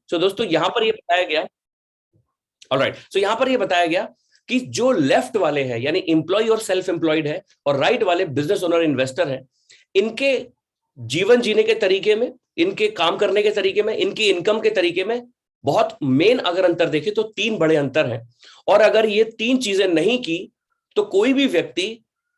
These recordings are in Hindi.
सो दोस्तों यहां पर ये बताया गया, ऑलराइट, सो यहां पर ये बताया गया कि जो लेफ्ट वाले हैं यानी इंप्लॉय और सेल्फ एम्प्लॉयड है, और राइट वाले बिजनेस ओनर इन्वेस्टर है, इनके जीवन जीने के तरीके में, इनके काम करने के तरीके में, इनकी इनकम के तरीके में बहुत मेन अगर अंतर देखें तो तीन बड़े अंतर हैं। और अगर ये तीन चीजें नहीं की तो कोई भी व्यक्ति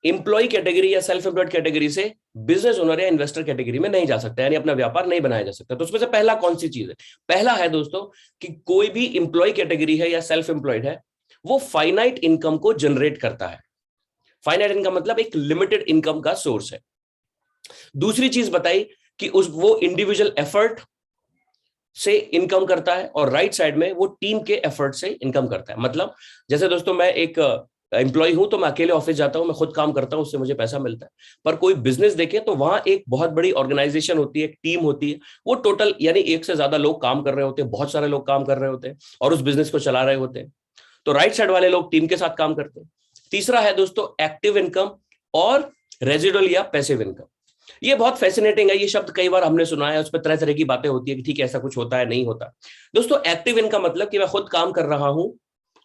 इंप्लॉय कैटेगरी या सेल्फ एम्प्लॉयड कैटेगरी से बिजनेस ओनर या इन्वेस्टर कैटेगरी में नहीं जा सकता, यानी अपना व्यापार नहीं बनाया जा सकता। तो उसमें से पहला कौन सी चीज है? पहला है दोस्तों कि कोई भी इंप्लॉय कैटेगरी है या सेल्फ एम्प्लॉयड है, वो फाइनाइट इनकम को जनरेट करता है। फाइनाइट इनकम मतलब एक लिमिटेड इनकम का सोर्स है। दूसरी चीज बताई कि वो इंडिविजुअल एफर्ट से इनकम करता है, और राइट साइड में वो टीम के एफर्ट से इनकम करता है। मतलब जैसे दोस्तों मैं एक एम्प्लॉय हूं तो मैं अकेले ऑफिस जाता हूं, मैं खुद काम करता हूं, उससे मुझे पैसा मिलता है। पर कोई बिजनेस देखें तो वहां एक बहुत बड़ी ऑर्गेनाइजेशन होती है, एक टीम होती है, वो टोटल यानी एक से ज्यादा लोग काम कर रहे होते हैं, बहुत सारे लोग काम कर रहे होते हैं और उस बिजनेस को चला रहे होते हैं। तो राइट साइड वाले लोग टीम के साथ काम करते हैं। तीसरा है दोस्तों एक्टिव इनकम और रेजिडुअल या पैसिव इनकम। ये बहुत फैसिनेटिंग है, ये शब्द कई बार हमने सुना है, उस पर तरह तरह की बातें होती है कि ठीक है ऐसा कुछ होता है नहीं होता। दोस्तों एक्टिव इनकम मतलब कि मैं खुद काम कर रहा हूं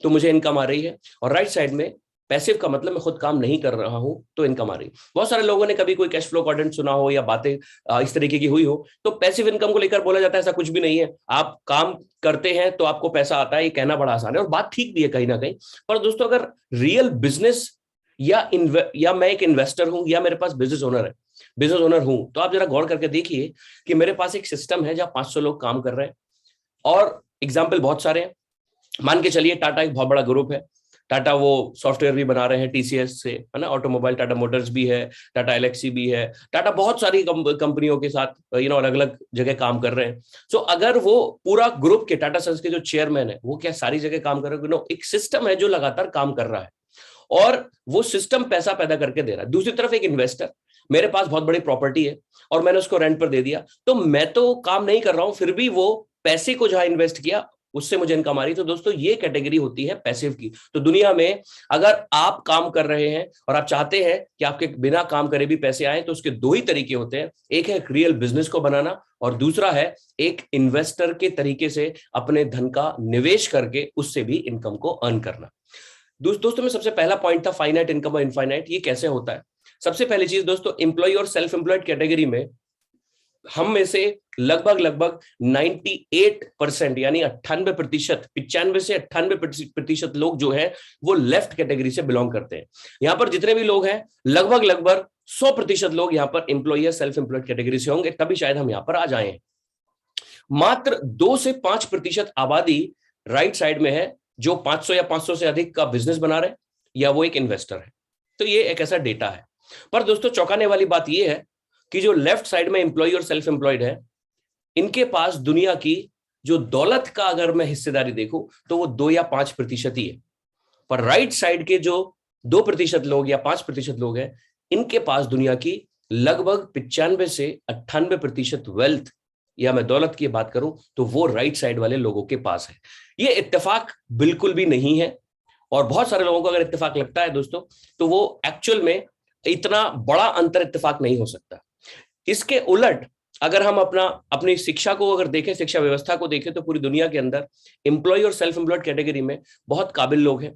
तो मुझे इनकम आ रही है, और राइट साइड में पैसिव का मतलब मैं खुद काम नहीं कर रहा हूं तो इनकम आ रही है। बहुत सारे लोगों ने कभी कोई कैश फ्लो क्वाड्रेंट सुना हो या बातें इस तरीके की हुई हो, तो पैसिव इनकम को लेकर बोला जाता है ऐसा कुछ भी नहीं है, आप काम करते हैं तो आपको पैसा आता है। ये कहना बड़ा आसान है और बात ठीक भी है कहीं ना कहीं। पर दोस्तों अगर रियल बिजनेस या मैं एक इन्वेस्टर हूं या मेरे पास बिजनेस ओनर हूं, तो आप जरा गौर करके देखिए कि मेरे पास एक सिस्टम है जहां 500 लोग काम कर रहे हैं, और एग्जाम्पल बहुत सारे हैं। मान के चलिए टाटा एक बहुत बड़ा ग्रुप है, टाटा वो सॉफ्टवेयर भी बना रहे हैं टीसीएस से, है ना, ऑटोमोबाइल, टाटा मोटर्स भी है, टाटा एलेक्सी भी है, टाटा बहुत सारी कंपनियों के साथ अलग अलग जगह काम कर रहे हैं। सो अगर वो पूरा ग्रुप के टाटा सन्स के जो चेयरमैन है वो क्या सारी जगह काम कर रहे हैं? एक सिस्टम है जो लगातार काम कर रहा है और वो सिस्टम पैसा पैदा करके दे रहा है। दूसरी तरफ एक इन्वेस्टर, मेरे पास बहुत बड़ी प्रॉपर्टी है और मैंने उसको रेंट पर दे दिया, तो मैं तो काम नहीं कर रहा हूं, फिर भी वो पैसे को जहां इन्वेस्ट किया उससे मुझे इनकम आ रही। तो दोस्तों ये कैटेगरी होती है पैसिव की। तो दुनिया में अगर आप काम कर रहे हैं और आप चाहते हैं कि आपके बिना काम करे भी पैसे आए, तो उसके दो ही तरीके होते हैं, एक है रियल बिजनेस को बनाना और दूसरा है एक इन्वेस्टर के तरीके से अपने धन का निवेश करके उससे भी इनकम को अर्न करना। दोस्तों में सबसे पहला पॉइंट था फाइनाइट इनकम और इनफाइनाइट, ये कैसे होता है। सबसे पहली चीज दोस्तों, एम्प्लॉय और सेल्फ एम्प्लॉयड कैटेगरी में हम में से लगभग 98% यानी 98%, 95 से 98% लोग जो है वो लेफ्ट कैटेगरी से बिलोंग करते हैं। यहां पर जितने भी लोग हैं लगभग 100% लोग यहां पर एम्प्लॉय या सेल्फ एम्प्लॉयड कैटेगरी से होंगे, तभी शायद हम यहां पर आ जाए। मात्र 2 से 5% आबादी राइट साइड में है जो 500 या 500 से अधिक का बिजनेस बना रहे या वो एक इन्वेस्टर है। तो ये एक ऐसा डेटा है। पर दोस्तों चौंकाने वाली बात ये है कि जो लेफ्ट साइड में एम्प्लॉय और सेल्फ एम्प्लॉयड है, इनके पास दुनिया की जो दौलत का अगर मैं हिस्सेदारी देखूं तो वो 2 या 5% ही है। पर राइट साइड के जो 2% लोग या 5% लोग हैं, इनके पास दुनिया की लगभग 95 से 98% वेल्थ या मैं दौलत की बात करूं तो वो राइट साइड वाले लोगों के पास है। ये इत्तेफाक बिल्कुल भी नहीं है, और बहुत सारे लोगों को अगर इत्तेफाक लगता है दोस्तों तो वो एक्चुअल में इतना बड़ा अंतर इत्तेफाक नहीं हो सकता। इसके उलट अगर हम अपनी शिक्षा को अगर देखें, शिक्षा व्यवस्था को देखें, तो पूरी दुनिया के अंदर एम्प्लॉय और सेल्फ एम्प्लॉयड कैटेगरी में बहुत काबिल लोग हैं।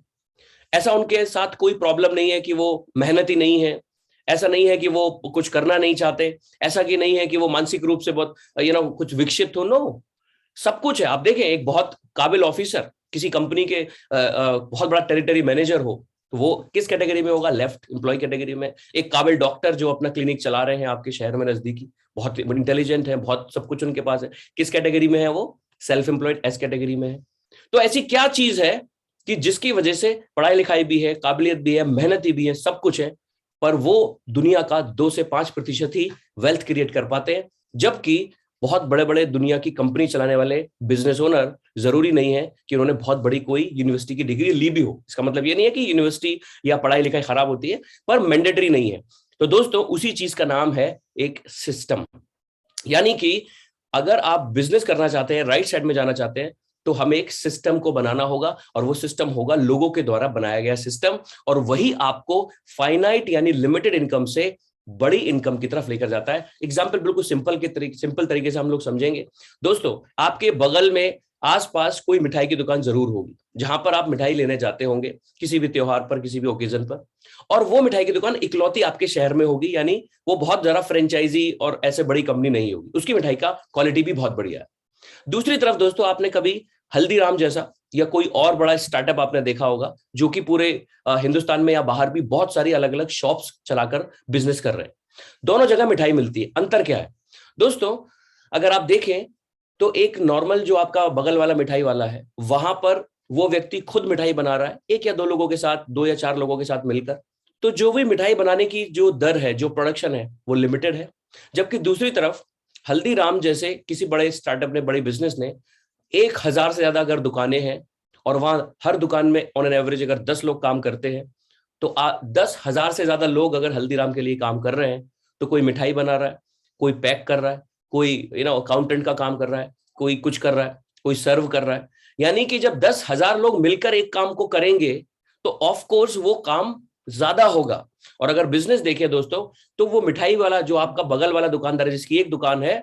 ऐसा उनके साथ कोई प्रॉब्लम नहीं है कि वो मेहनती नहीं है, ऐसा नहीं है कि वो कुछ करना नहीं चाहते, ऐसा कि नहीं है कि वो मानसिक रूप से बहुत कुछ विकसित हो। नो, सब कुछ है। आप देखें एक बहुत काबिल ऑफिसर किसी कंपनी के बहुत बड़ा टेरिटरी मैनेजर हो तो वो किस कैटेगरी में होगा? लेफ्ट एम्प्लॉय कैटेगरी में। एक काबिल डॉक्टर जो अपना क्लिनिक चला रहे हैं आपके शहर में नजदीकी, बहुत इंटेलिजेंट है, बहुत सब कुछ उनके पास है, किस कैटेगरी में है वो? सेल्फ एम्प्लॉयड एस कैटेगरी में है। तो ऐसी क्या चीज है कि जिसकी वजह से पढ़ाई लिखाई भी है, काबिलियत भी है, मेहनती भी है, सब कुछ है, पर वो दुनिया का 2 से 5% ही वेल्थ क्रिएट कर पाते हैं, जबकि बहुत बड़े बड़े दुनिया की कंपनी चलाने वाले बिजनेस ओनर जरूरी नहीं है कि उन्होंने बहुत बड़ी कोई यूनिवर्सिटी की डिग्री ली भी हो। इसका मतलब ये नहीं है कि यूनिवर्सिटी या पढ़ाई लिखाई खराब होती है, पर मैंडेटरी नहीं है। तो दोस्तों उसी चीज का नाम है एक सिस्टम। यानी कि अगर आप बिजनेस करना चाहते हैं, राइट साइड में जाना चाहते हैं, तो हमें एक सिस्टम को बनाना होगा, और वो सिस्टम होगा लोगों के द्वारा बनाया गया सिस्टम, और वही आपको फाइनाइट यानी लिमिटेड इनकम से बड़ी इनकम की तरफ लेकर जाता है। एग्जाम्पल बिल्कुल सिंपल तरीके से हम लोग समझेंगे। दोस्तों, आपके बगल में आसपास कोई मिठाई की दुकान जरूर होगी जहां पर आप मिठाई लेने जाते होंगे किसी भी त्योहार पर, किसी भी ओकेजन पर, और वो मिठाई की दुकान इकलौती आपके शहर में होगी, यानी वो बहुत ज्यादा फ्रेंचाइजी और ऐसे बड़ी कंपनी नहीं होगी, उसकी मिठाई का क्वालिटी भी बहुत बढ़िया है। दूसरी तरफ दोस्तों, आपने कभी हल्दीराम जैसा या कोई और बड़ा स्टार्टअप आपने देखा होगा जो कि पूरे हिंदुस्तान में या बाहर भी बहुत सारी अलग अलग शॉप्स चलाकर बिजनेस कर रहे हैं। दोनों जगह मिठाई मिलती है, अंतर क्या है दोस्तों? अगर आप देखें तो एक नॉर्मल जो आपका बगल वाला मिठाई वाला है, वहां पर वो व्यक्ति खुद मिठाई बना रहा है, एक या दो लोगों के साथ, दो या चार लोगों के साथ मिलकर, तो जो भी मिठाई बनाने की जो दर है, जो प्रोडक्शन है, वो लिमिटेड है। जबकि दूसरी तरफ हल्दीराम जैसे किसी बड़े स्टार्टअप ने, बड़े बिजनेस ने 1000 से ज्यादा अगर दुकानें हैं और वहां हर दुकान में ऑन एन एवरेज अगर 10 लोग काम करते हैं, तो 10,000 से ज्यादा लोग अगर हल्दीराम के लिए काम कर रहे हैं, तो कोई मिठाई बना रहा है, कोई पैक कर रहा है, कोई अकाउंटेंट का काम कर रहा है, कोई कुछ कर रहा है, कोई सर्व कर रहा है। यानी कि जब 10,000 लोग मिलकर एक काम को करेंगे तो ऑफ कोर्स वो काम ज्यादा होगा। और अगर बिजनेस देखें दोस्तों, तो वो मिठाई वाला जो आपका बगल वाला दुकानदार है, जिसकी एक दुकान है,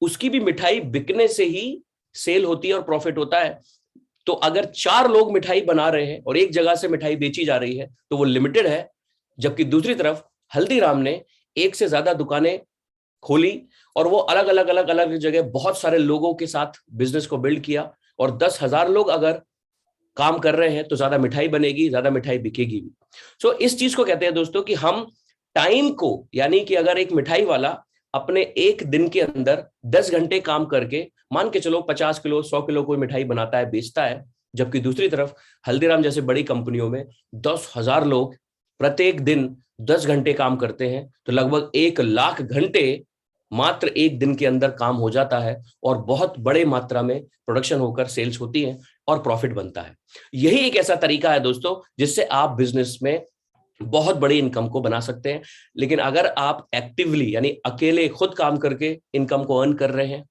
उसकी भी मिठाई बिकने से ही सेल होती है और प्रॉफिट होता है। तो अगर 4 लोग मिठाई बना रहे हैं और एक जगह से मिठाई बेची जा रही है, तो वो लिमिटेड है। जबकि दूसरी तरफ हल्दीराम ने एक से ज्यादा दुकानें खोली और वो अलग अलग जगह बहुत सारे लोगों के साथ बिजनेस को बिल्ड किया, और 10,000 लोग अगर काम कर रहे हैं तो ज्यादा मिठाई बनेगी, ज्यादा मिठाई बिकेगी भी। सो इस चीज को कहते हैं दोस्तों कि हम टाइम को, यानी कि अगर एक मिठाई वाला अपने एक दिन के अंदर 10 घंटे काम करके, मान के चलो 50 किलो 100 किलो कोई मिठाई बनाता है, बेचता है, जबकि दूसरी तरफ हल्दीराम जैसे बड़ी कंपनियों में 10,000 लोग प्रत्येक दिन 10 घंटे काम करते हैं, तो लगभग 1 लाख घंटे मात्र एक दिन के अंदर काम हो जाता है, और बहुत बड़े मात्रा में प्रोडक्शन होकर सेल्स होती है और प्रॉफिट बनता है। यही एक ऐसा तरीका है दोस्तों जिससे आप बिजनेस में बहुत बड़ी इनकम को बना सकते हैं। लेकिन अगर आप एक्टिवली, यानी अकेले खुद काम करके इनकम को अर्न कर रहे हैं,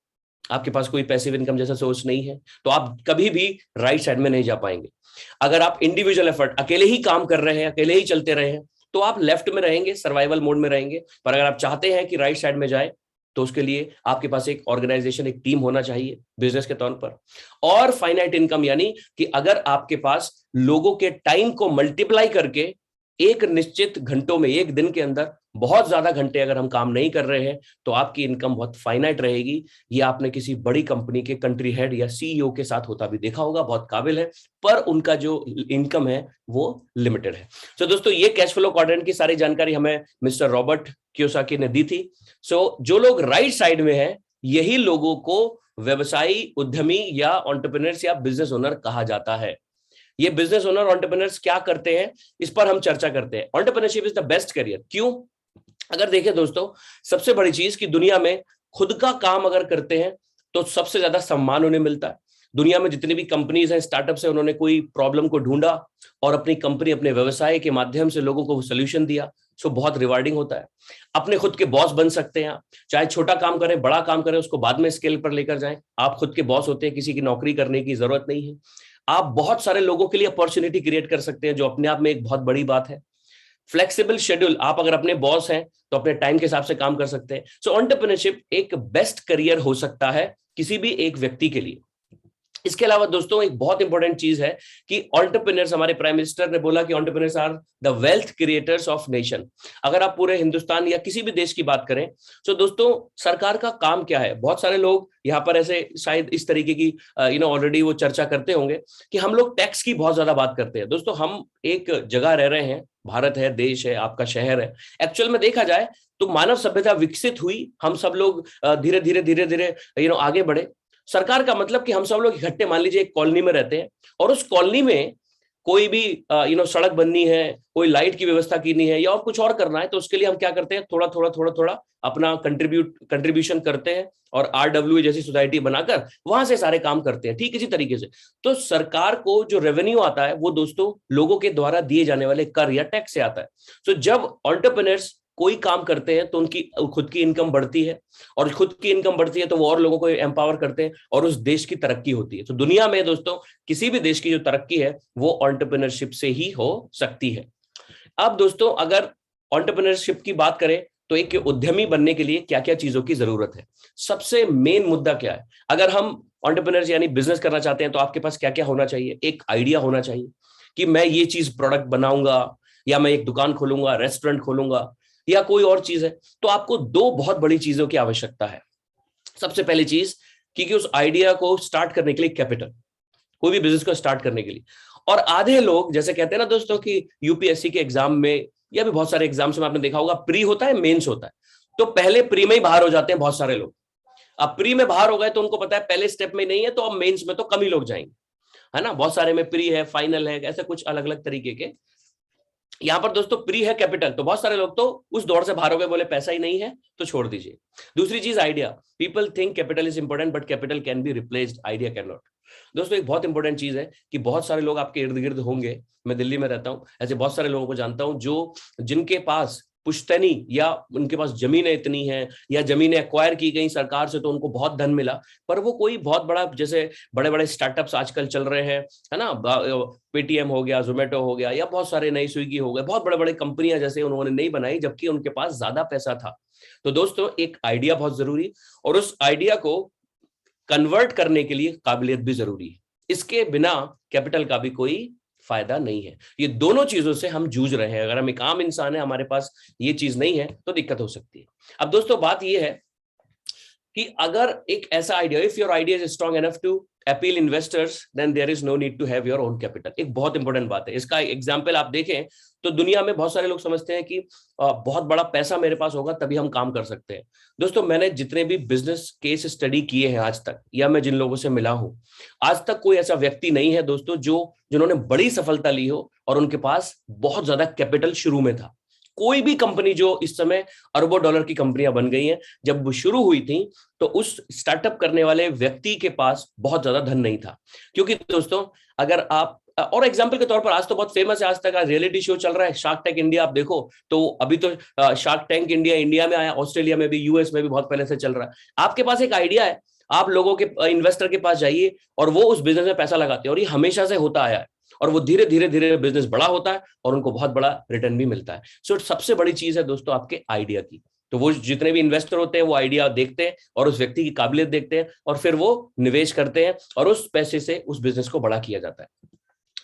आपके पास कोई पैसिव इनकम जैसा सोर्स नहीं है, तो आप कभी भी राइट साइड में नहीं जा पाएंगे। अगर आप इंडिविजुअल एफर्ट, अकेले ही काम कर रहे हैं, अकेले ही चलते रहे हैं, तो आप लेफ्ट में रहेंगे, सर्वाइवल मोड में रहेंगे। पर अगर आप चाहते हैं कि राइट साइड में जाए, तो उसके लिए आपके पास एक ऑर्गेनाइजेशन, एक टीम होना चाहिए बिजनेस के तौर पर। और फाइनाइट इनकम, यानी कि अगर आपके पास लोगों के टाइम को मल्टीप्लाई करके एक निश्चित घंटों में, एक दिन के अंदर बहुत ज्यादा घंटे अगर हम काम नहीं कर रहे हैं, तो आपकी इनकम बहुत फाइनाइट रहेगी। ये आपने किसी बड़ी कंपनी के कंट्री हेड या सीईओ के साथ होता भी देखा होगा, बहुत काबिल है, पर उनका जो इनकम है वो लिमिटेड है। तो दोस्तों, ये कैश फ्लो क्वाड्रेंट की सारी जानकारी हमें मिस्टर रॉबर्ट कियोसाकी ने दी थी। सो जो लोग राइट साइड में हैं, यही लोगों को व्यवसायी, उद्यमी या एंटरप्रेन्योर्स या बिजनेस ओनर कहा जाता है। ये बिजनेस ओनर, एंटरप्रेन्योर्स क्या करते हैं, इस पर हम चर्चा करते हैं। Entrepreneurship is the best career. क्यों? अगर देखें दोस्तों, सबसे बड़ी चीज कि दुनिया में खुद का काम अगर करते हैं तो सबसे ज्यादा सम्मान उन्हें मिलता है। दुनिया में जितनी भी कंपनीज हैं, स्टार्टअप्स हैं, उन्होंने कोई प्रॉब्लम को ढूंढा और अपनी कंपनी, अपने व्यवसाय के माध्यम से लोगों को सोल्यूशन दिया, सो बहुत रिवार्डिंग होता है। अपने खुद के बॉस बन सकते हैं आप, चाहे छोटा काम करें, बड़ा काम करें, उसको बाद में स्केल पर लेकर जाएं। आप खुद के बॉस होते हैं, किसी की नौकरी करने की जरूरत नहीं है। आप बहुत सारे लोगों के लिए अपॉर्चुनिटी क्रिएट कर सकते हैं, जो अपने आप में एक बहुत बड़ी बात है। फ्लेक्सिबल शेड्यूल, आप अगर अपने बॉस हैं तो अपने टाइम के हिसाब से काम कर सकते हैं। सो एंटरप्रेन्योरशिप एक बेस्ट करियर हो सकता है किसी भी एक व्यक्ति के लिए। इसके अलावा दोस्तों, एक बहुत इंपॉर्टेंट चीज है कि एंटरप्रेन्योर्स, हमारे प्राइम मिनिस्टर ने बोला कि entrepreneurs are the wealth creators of nation. अगर आप पूरे हिंदुस्तान या किसी भी देश की बात करें, तो दोस्तों सरकार का काम क्या है? बहुत सारे लोग यहाँ पर ऐसे शायद इस तरीके की ऑलरेडी वो चर्चा करते होंगे कि हम लोग टैक्स की बहुत ज्यादा बात करते हैं। दोस्तों, हम एक जगह रह रहे हैं, भारत है, देश है, आपका शहर है। एक्चुअल में देखा जाए तो मानव सभ्यता विकसित हुई, हम सब लोग धीरे धीरे आगे बढ़े। सरकार का मतलब कि हम सब लोग इकट्ठे, मान लीजिए एक कॉलोनी में रहते हैं, और उस कॉलोनी में कोई भी सड़क बननी है, कोई लाइट की व्यवस्था करनी है, या और कुछ और करना है, तो उसके लिए हम क्या करते हैं, थोड़ा अपना कंट्रीब्यूशन करते हैं और RWA जैसी सोसाइटी बनाकर वहां से सारे काम करते हैं। ठीक इसी तरीके से तो सरकार को जो रेवेन्यू आता है, वो दोस्तों लोगों के द्वारा दिए जाने वाले कर या टैक्स से आता है। तो जब एंटरप्रेन्योर्स कोई काम करते हैं तो उनकी खुद की इनकम बढ़ती है, और खुद की इनकम बढ़ती है तो वो और लोगों को एम्पावर करते हैं, और उस देश की तरक्की होती है। तो दुनिया में दोस्तों किसी भी देश की जो तरक्की है वो एंटरप्रेन्योरशिप से ही हो सकती है। अब दोस्तों, अगर एंटरप्रेन्योरशिप की बात करें तो एक उद्यमी बनने के लिए क्या क्या चीजों की जरूरत है, सबसे मेन मुद्दा क्या है। अगर हम एंटरप्रेन्योर्स यानी बिजनेस करना चाहते हैं तो आपके पास क्या क्या होना चाहिए, एक आइडिया होना चाहिए कि मैं ये चीज प्रोडक्ट बनाऊंगा, या मैं एक दुकान खोलूंगा, रेस्टोरेंट खोलूंगा, या कोई और चीज है। तो आपको दो बहुत बड़ी चीजों की आवश्यकता है। सबसे पहली चीज कि उस आइडिया को स्टार्ट करने के लिए कैपिटल, कोई भी बिजनेस को स्टार्ट करने के लिए। और आधे लोग जैसे कहते हैं ना दोस्तों कि यूपीएससी के एग्जाम में या भी बहुत सारे एग्जाम्स में आपने देखा होगा, प्री होता है, मेंस होता है। तो पहले प्री में ही बाहर हो जाते हैं बहुत सारे लोग। अब प्री में बाहर हो गए तो उनको पता है पहले स्टेप में नहीं है, तो अब मेंस में तो कम ही लोग जाएंगे, है ना। बहुत सारे में प्री है, फाइनल है, ऐसे कुछ अलग अलग तरीके के। यहां पर दोस्तों प्री है कैपिटल, तो बहुत सारे लोग तो उस दौड़ से बाहर हो गए, बोले पैसा ही नहीं है तो छोड़ दीजिए। दूसरी चीज idea, people think capital is important but capital can be replaced, idea can not. दोस्तों एक बहुत इंपॉर्टेंट चीज है कि बहुत सारे लोग आपके इर्द गिर्द होंगे, मैं दिल्ली में रहता हूं, ऐसे बहुत सारे लोगों को जानता हूं जो जिनके पास पुश्तैनी या उनके पास जमीनें इतनी हैं, या जमीनें एक्वायर की गई सरकार से तो उनको बहुत धन मिला, पर वो कोई बहुत बड़ा, जैसे बड़े बड़े स्टार्टअप्स आजकल चल रहे हैं, है ना, पेटीएम हो गया, जोमेटो हो गया, या बहुत सारे नई स्विगी हो गए, बहुत बड़े बड़े कंपनियां जैसे उन्होंने नहीं बनाई जबकि उनके पास ज्यादा पैसा था। तो दोस्तों एक आइडिया बहुत जरूरी, और उस आइडिया को कन्वर्ट करने के लिए काबिलियत भी जरूरी है। इसके बिना कैपिटल का भी कोई फायदा नहीं है। ये दोनों चीजों से हम जूझ रहे हैं। अगर हम एक आम इंसान है, हमारे पास ये चीज नहीं है तो दिक्कत हो सकती है। अब दोस्तों बात ये है कि अगर एक ऐसा idea, if your idea is strong enough to appeal investors, then there is no need to have your own capital. एक बहुत इंपॉर्टेंट बात है। इसका एग्जांपल आप देखें तो दुनिया में बहुत सारे लोग समझते हैं कि बहुत बड़ा पैसा मेरे पास होगा तभी हम काम कर सकते हैं। दोस्तों मैंने जितने भी बिजनेस केस स्टडी किए हैं आज तक, या मैं जिन लोगों से मिला हूं, आज तक कोई ऐसा व्यक्ति नहीं है दोस्तों जिन्होंने बड़ी सफलता ली हो और उनके पास बहुत ज्यादा कैपिटल शुरू में था। कोई भी कंपनी जो इस समय अरबों डॉलर की कंपनियां बन गई हैं, जब वो शुरू हुई थी तो उस स्टार्टअप करने वाले व्यक्ति के पास बहुत ज्यादा धन नहीं था। क्योंकि दोस्तों अगर आप, और एग्जांपल के तौर पर आज तो बहुत फेमस है, आज तक रियलिटी शो चल रहा है शार्क टैंक इंडिया, आप देखो तो अभी तो शार्क टैंक इंडिया में आया, ऑस्ट्रेलिया में भी, यूएस में भी बहुत पहले से चल रहा है। आपके पास एक आइडिया है, आप लोगों के इन्वेस्टर के पास जाइए और वो उस बिजनेस में पैसा लगाते हैं, और ये हमेशा से होता आया है, और वो धीरे धीरे धीरे बिजनेस बड़ा होता है और उनको बहुत बड़ा रिटर्न भी मिलता है। सो सबसे बड़ी चीज है दोस्तों आपके आइडिया की। तो वो जितने भी इन्वेस्टर होते हैं वो आइडिया देखते हैं और उस व्यक्ति की काबिलियत देखते हैं, और फिर वो निवेश करते हैं और उस पैसे से उस बिजनेस को बड़ा किया जाता है।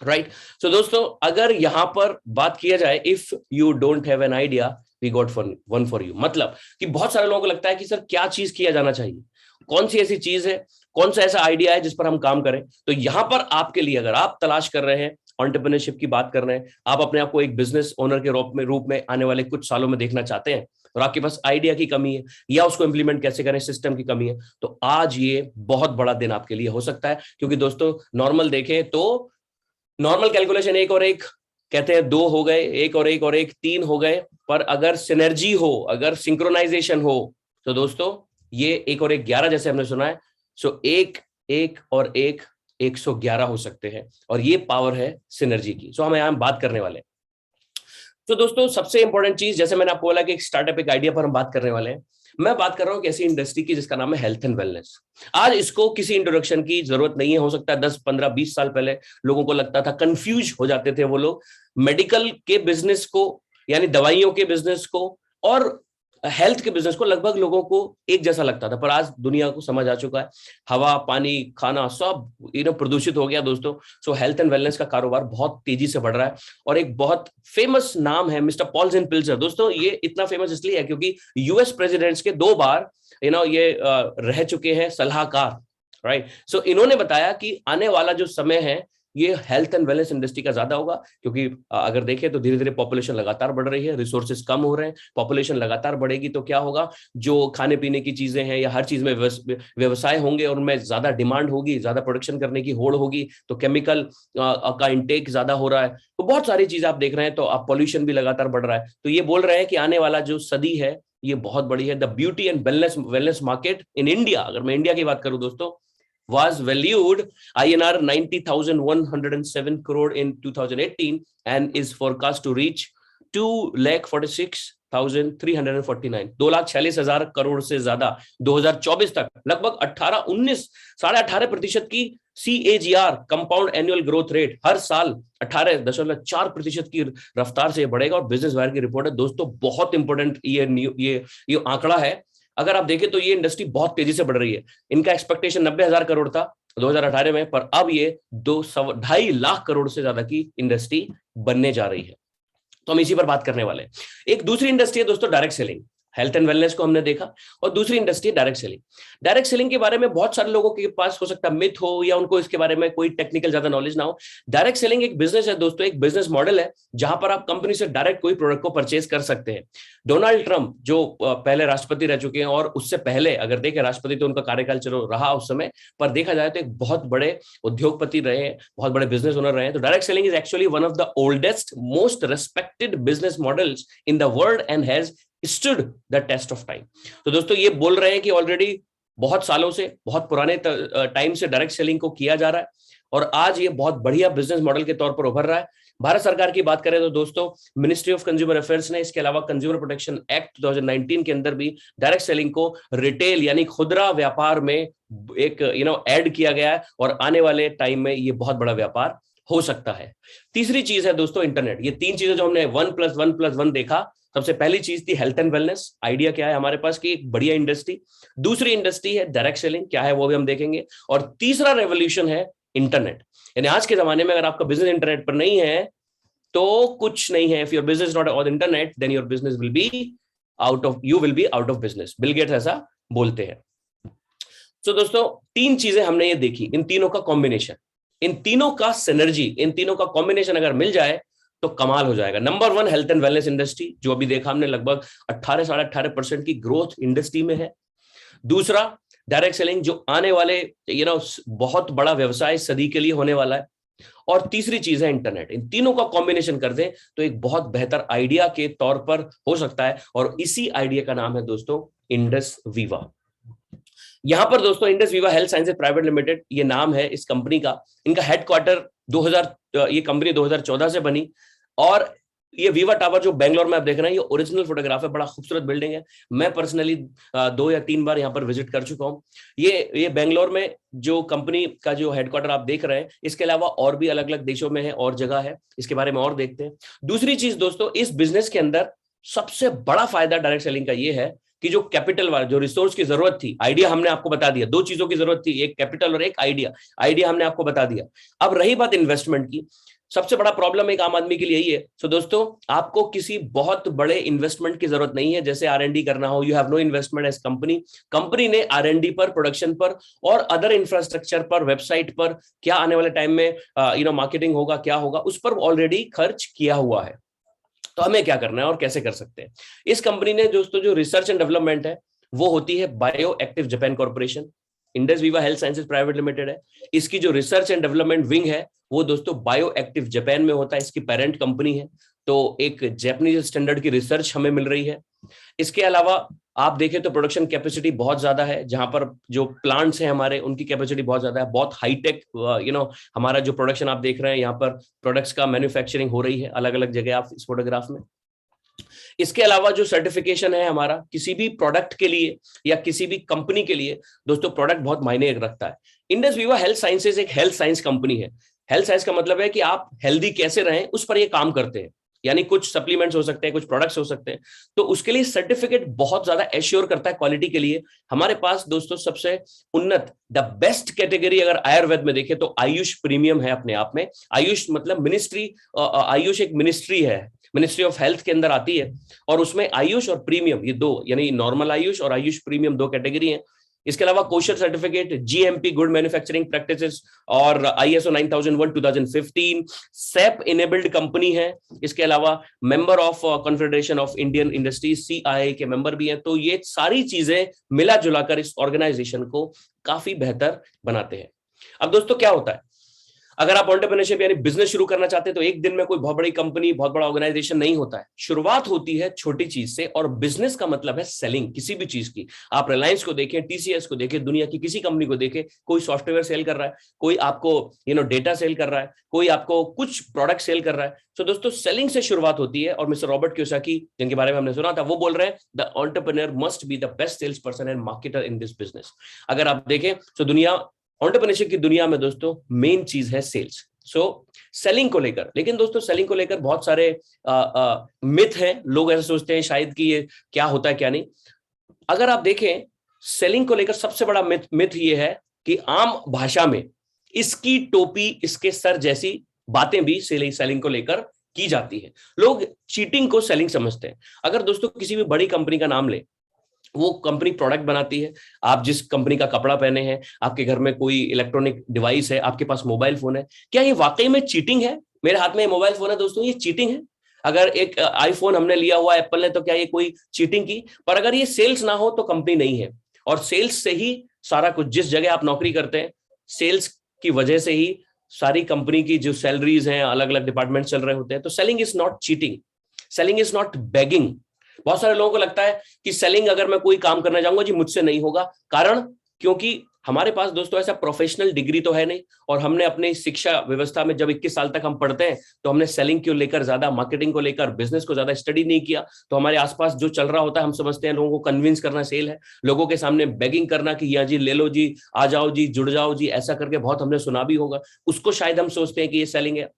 राइट। सो दोस्तों अगर यहां पर बात किया जाए, if you don't have an idea we got one for you, मतलब कि बहुत सारे लोगों को लगता है कि सर क्या चीज किया जाना चाहिए, कौन सी ऐसी चीज है, कौन सा ऐसा आइडिया है जिस पर हम काम करें। तो यहां पर आपके लिए, अगर आप तलाश कर रहे हैं, एंटरप्रेन्योरशिप की बात कर रहे हैं, आप अपने आप को एक बिजनेस ओनर के रूप में आने वाले कुछ सालों में देखना चाहते हैं, और आपके पास आइडिया की कमी है या उसको इंप्लीमेंट कैसे करें सिस्टम की कमी है, तो आज ये बहुत बड़ा दिन आपके लिए हो सकता है। क्योंकि दोस्तों नॉर्मल देखें तो नॉर्मल कैलकुलेशन 1 और 1 कहते हैं 2 हो गए, 1 और 1 और 1 3 हो गए, पर अगर सिनर्जी हो, अगर सिंक्रोनाइजेशन हो, तो दोस्तों ये 1 और 1 11 जैसे हमने सुना है। सो 1 1 और 1 111 हो सकते हैं, और ये पावर है सिनर्जी की। सो हम यहां बात करने वाले हैं। तो दोस्तों सबसे इंपॉर्टेंट चीज, जैसे मैंने आपको बोला कि एक स्टार्टअप, एक आइडिया पर हम बात करने वाले हैं, मैं बात कर रहा हूं ऐसी इंडस्ट्री की जिसका नाम है हेल्थ एंड वेलनेस। आज इसको किसी इंट्रोडक्शन की जरूरत नहीं है। हो सकता है 10 15 20 साल पहले लोगों को लगता था, कंफ्यूज हो जाते थे वो लोग मेडिकल के बिजनेस को, यानी दवाइयों के बिजनेस को और हेल्थ के बिजनेस को, लगभग लोगों को एक जैसा लगता था। पर आज दुनिया को समझ आ चुका है, हवा पानी खाना सब प्रदूषित हो गया दोस्तों। सो हेल्थ एंड वेलनेस का कारोबार बहुत तेजी से बढ़ रहा है, और एक बहुत फेमस नाम है मिस्टर पॉल जेन पिल्जर। दोस्तों ये इतना फेमस इसलिए है क्योंकि यूएस प्रेसिडेंट्स के 2 बार ये रह चुके हैं सलाहकार। राइट। सो इन्होंने बताया कि आने वाला जो समय है ये हेल्थ एंड वेलनेस इंडस्ट्री का ज्यादा होगा, क्योंकि अगर देखें तो धीरे धीरे पॉपुलेशन लगातार बढ़ रही है, रिसोर्सेज कम हो रहे हैं, पॉपुलेशन लगातार बढ़ेगी तो क्या होगा, जो खाने पीने की चीजें हैं या हर चीज में व्यवसाय होंगे और उनमें ज्यादा डिमांड होगी, ज्यादा प्रोडक्शन करने की होड़ होगी, तो केमिकल का इंटेक ज्यादा हो रहा है, तो बहुत सारी चीज आप देख रहे हैं। तो आप पॉल्यूशन भी लगातार बढ़ रहा है। तो ये बोल रहे हैं कि आने वाला जो सदी है ये बहुत बड़ी है। The beauty and wellness market in India, अगर मैं इंडिया की बात करूं दोस्तों, was valued INR 90,107 crore in 2018 and is forecast to reach 2,46,349, 2,46,000 crore से ज्यादा 2024 तक लगभग 18% की CAGR compound annual growth rate हर साल 18.4% की रफ्तार से बढ़ेगा। और बिजनेस वायर की रिपोर्ट है दोस्तों, बहुत इंपॉर्टेंट ये आंकड़ा है। अगर आप देखें तो ये इंडस्ट्री बहुत तेजी से बढ़ रही है। इनका एक्सपेक्टेशन 90,000 करोड़ था 2018 में, पर अब ये 2.5 लाख करोड़ से ज्यादा की इंडस्ट्री बनने जा रही है। तो हम इसी पर बात करने वाले हैं। एक दूसरी इंडस्ट्री है दोस्तों direct selling. Health and wellness को हमने देखा, और दूसरी industry direct selling. Direct selling के बारे में बहुत सारे लोगों के पास हो सकता है मिथ हो, या उनको इसके बारे में कोई टेक्निकल ज्यादा नॉलेज ना हो। डायरेक्ट सेलिंग एक बिजनेस है दोस्तों, एक बिजनेस मॉडल है जहां पर आप कंपनी से डायरेक्ट कोई प्रोडक्ट को परचेज कर सकते हैं। डोनाल्ड ट्रंप जो पहले राष्ट्रपति रह चुके हैं, और उससे पहले अगर देखें राष्ट्रपति तो उनका कार्यकाल चलो रहा उस समय, पर देखा जाए तो एक बहुत बड़े उद्योगपति रहे हैं, बहुत बड़े बिजनेस ओनर रहे हैं। तो direct selling is actually one of the oldest most respected business models in the world and has stood the test of time। तो दोस्तों ये बोल रहे हैं कि ऑलरेडी बहुत सालों से, बहुत पुराने टाइम से डायरेक्ट सेलिंग को किया जा रहा है, और आज ये बहुत बढ़िया बिजनेस मॉडल के तौर पर उभर रहा है। भारत सरकार की बात करें तो दोस्तों मिनिस्ट्री ऑफ कंज्यूमर अफेयर्स ने इसके अलावा कंज्यूमर प्रोटेक्शन एक्ट 2019 के अंदर भी डायरेक्ट सेलिंग को रिटेल यानी खुदरा व्यापार में एक ऐड किया गया है, और आने वाले टाइम में ये बहुत बड़ा व्यापार हो सकता है। तीसरी चीज है दोस्तों इंटरनेट। ये तीन चीजें जो हमने 1+1+1 देखा, सबसे पहली चीज थी हेल्थ एंड वेलनेस। आइडिया क्या है हमारे पास कि एक बढ़िया इंडस्ट्री। दूसरी इंडस्ट्री है डायरेक्ट सेलिंग, क्या है वो भी हम देखेंगे। और तीसरा रेवोल्यूशन है इंटरनेट। यानी आज के जमाने में अगर आपका बिजनेस इंटरनेट पर नहीं है तो कुछ नहीं है। If your business not on internet then your business will be out of business. Bill Gates ऐसा बोलते हैं। तो दोस्तों तीन चीजें हमने ये देखी, इन तीनों का कॉम्बिनेशन, इन तीनों का सिनर्जी, इन तीनों का कॉम्बिनेशन अगर मिल जाए तो कमाल हो जाएगा। Number 1 health and wellness industry, जो अभी देखा हमने लगभग 18-18.5% की ग्रोथ इंडस्ट्री में है। दूसरा डायरेक्ट सेलिंग, जो आने वाले बहुत बड़ा व्यवसाय सदी के लिए होने वाला है। और तीसरी चीज है इंटरनेट। इन तीनों का कॉम्बिनेशन कर दें तो एक बहुत बेहतर आइडिया के तौर पर हो सकता है, और इसी आइडिया का नाम है दोस्तों इंडस वीवा। यहां पर दोस्तों Indus Viva health sciences private limited ये नाम है इस कंपनी का। इनका हेडक्वार्टर ये कंपनी 2014 से बनी, और ये वीवा टावर जो बेंगलोर में आप देख रहे हैं, ये ओरिजिनल फोटोग्राफ है। बड़ा खूबसूरत बिल्डिंग है। मैं पर्सनली 2 या 3 बार यहाँ पर विजिट कर चुका हूँ। ये बेंगलोर में जो कंपनी का जो हेडक्वार्टर आप देख रहे हैं, इसके अलावा और भी अलग अलग देशों में है और जगह है, इसके बारे में और देखते हैं। दूसरी चीज दोस्तों, इस बिजनेस के अंदर सबसे बड़ा फायदा डायरेक्ट सेलिंग का ये है कि जो कैपिटल वाला, जो रिसोर्स की जरूरत थी, आइडिया हमने आपको बता दिया। 2 चीजों की जरूरत थी, एक कैपिटल और एक आइडिया हमने आपको बता दिया। अब रही बात इन्वेस्टमेंट की, सबसे बड़ा प्रॉब्लम एक आम आदमी के लिए यही है। तो दोस्तों आपको किसी बहुत बड़े इन्वेस्टमेंट की जरूरत नहीं है, जैसे R&D करना हो। You have no investment as company ने R&D पर, प्रोडक्शन पर और अदर इंफ्रास्ट्रक्चर पर, वेबसाइट पर, क्या आने वाले टाइम में मार्केटिंग होगा, क्या होगा, उस पर ऑलरेडी खर्च किया हुआ है। तो हमें क्या करना है और कैसे कर सकते हैं? इस कंपनी ने दोस्तों जो रिसर्च एंड डेवलपमेंट है वो होती है bio active Japan corporation. Indus Viva health sciences private limited है। इसकी जो रिसर्च एंड डेवलपमेंट विंग है वो दोस्तों बायो एक्टिव जापान में होता है, इसकी पेरेंट कंपनी है। तो एक जापानीज स्टैंडर्ड की रिसर्च हमें मिल रही है। इसके अलावा आप देखें तो प्रोडक्शन कैपेसिटी बहुत ज्यादा है, जहां पर जो प्लांट्स हैं हमारे उनकी कैपेसिटी बहुत ज्यादा है। बहुत हाईटेक हमारा जो प्रोडक्शन आप देख रहे हैं, यहाँ पर प्रोडक्ट्स का मैन्युफैक्चरिंग हो रही है अलग अलग जगह आप इस फोटोग्राफ में। इसके अलावा जो सर्टिफिकेशन है हमारा किसी भी प्रोडक्ट के लिए या किसी भी कंपनी के लिए, दोस्तों प्रोडक्ट बहुत मायने रखता है। इंडस वीवा हेल्थ साइंसेज एक हेल्थ साइंस कंपनी है। हेल्थ साइंस का मतलब है कि आप हेल्दी कैसे रहें उस पर ये काम करते हैं। यानी कुछ सप्लीमेंट्स हो सकते हैं, कुछ प्रोडक्ट्स हो सकते हैं, तो उसके लिए सर्टिफिकेट बहुत ज्यादा एश्योर करता है क्वालिटी के लिए। हमारे पास दोस्तों सबसे उन्नत, द बेस्ट कैटेगरी अगर आयुर्वेद में देखें तो आयुष प्रीमियम है अपने आप में। आयुष मतलब मिनिस्ट्री, आयुष एक मिनिस्ट्री है, मिनिस्ट्री ऑफ हेल्थ के अंदर आती है, और उसमें आयुष और प्रीमियम ये 2, यानी नॉर्मल आयुष और आयुष प्रीमियम 2 कैटेगरी है। इसके अलावा kosher certificate, GMP good manufacturing practices और ISO 9001 2015, SAP इनेबल्ड कंपनी है। इसके अलावा member of confederation of Indian industries CII के मेंबर भी हैं। तो ये सारी चीजें मिला जुलाकर इस ऑर्गेनाइजेशन को काफी बेहतर बनाते हैं। अब दोस्तों क्या होता है, अगर आप एंटरप्रेन्योरशिप यानी बिजनेस शुरू करना चाहते हैं तो एक दिन में कोई बहुत बड़ी कंपनी, बहुत बड़ा ऑर्गेनाइजेशन नहीं होता है। शुरुआत होती है छोटी चीज से, और बिजनेस का मतलब है सेलिंग किसी भी चीज की। आप रिलायंस को देखें, टीसीएस को देखें, दुनिया की किसी कंपनी को देखें, कोई सॉफ्टवेयर सेल कर रहा है, कोई आपको डेटा सेल कर रहा है, कोई आपको कुछ प्रोडक्ट सेल कर रहा है। तो दोस्तों सेलिंग से शुरुआत होती है। और मिस्टर रॉबर्ट कियोसाकी, जिनके बारे में हमने सुना था, वो बोल रहे हैं the entrepreneur must be the best sales person and marketer in this business. अगर आप देखें तो दुनिया, एंटरप्रेन्योरशिप की दुनिया में दोस्तों मेन चीज है सेल्स। सो सेलिंग को लेकर, लेकिन दोस्तों सेलिंग को लेकर बहुत सारे मिथ हैं। लोग ऐसे सोचते हैं शायद कि ये क्या होता है क्या नहीं। अगर आप देखें सेलिंग को लेकर सबसे बड़ा मिथ ये है कि आम भाषा में इसकी टोपी इसके सर जैसी बातें भी सेलिंग को लेकर की जाती है। लोग चीटिंग को सेलिंग समझते हैं। अगर दोस्तों किसी भी बड़ी कंपनी का नाम ले, वो कंपनी प्रोडक्ट बनाती है, आप जिस कंपनी का कपड़ा पहने हैं, आपके घर में कोई इलेक्ट्रॉनिक डिवाइस है, आपके पास मोबाइल फोन है, क्या ये वाकई में चीटिंग है? मेरे हाथ में मोबाइल फोन है दोस्तों, ये चीटिंग है? अगर एक आईफोन हमने लिया हुआ एप्पल ने, तो क्या ये कोई चीटिंग की? पर अगर ये सेल्स ना हो तो कंपनी नहीं है। और सेल्स से ही सारा कुछ, जिस जगह आप नौकरी करते हैं, सेल्स की वजह से ही सारी कंपनी की जो सैलरीज हैं, अलग अलग डिपार्टमेंट चल रहे होते हैं। तो selling is not cheating, selling is not begging. बहुत सारे लोगों को लगता है कि सेलिंग अगर मैं कोई काम करना चाहूंगा जी मुझसे नहीं होगा। कारण, क्योंकि हमारे पास दोस्तों ऐसा प्रोफेशनल डिग्री तो है नहीं, और हमने अपनी शिक्षा व्यवस्था में जब 21 साल तक हम पढ़ते हैं तो हमने सेलिंग को लेकर ज्यादा, मार्केटिंग को लेकर, बिजनेस को ज्यादा स्टडी नहीं किया। तो हमारे आसपास जो चल रहा होता है हम समझते हैं लोगों को कन्विंस करना सेल है, लोगों के सामने बेगिंग करना कि या जी ले लो जी, आ जाओ जी, जुड़ जाओ जी, ऐसा करके बहुत हमने सुना भी होगा। उसको शायद हम सोचते हैं कि ये सेलिंग है।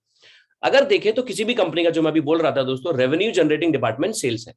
अगर देखें तो किसी भी कंपनी का, जो मैं अभी बोल रहा था दोस्तों, रेवेन्यू जनरेटिंग डिपार्टमेंट सेल्स है।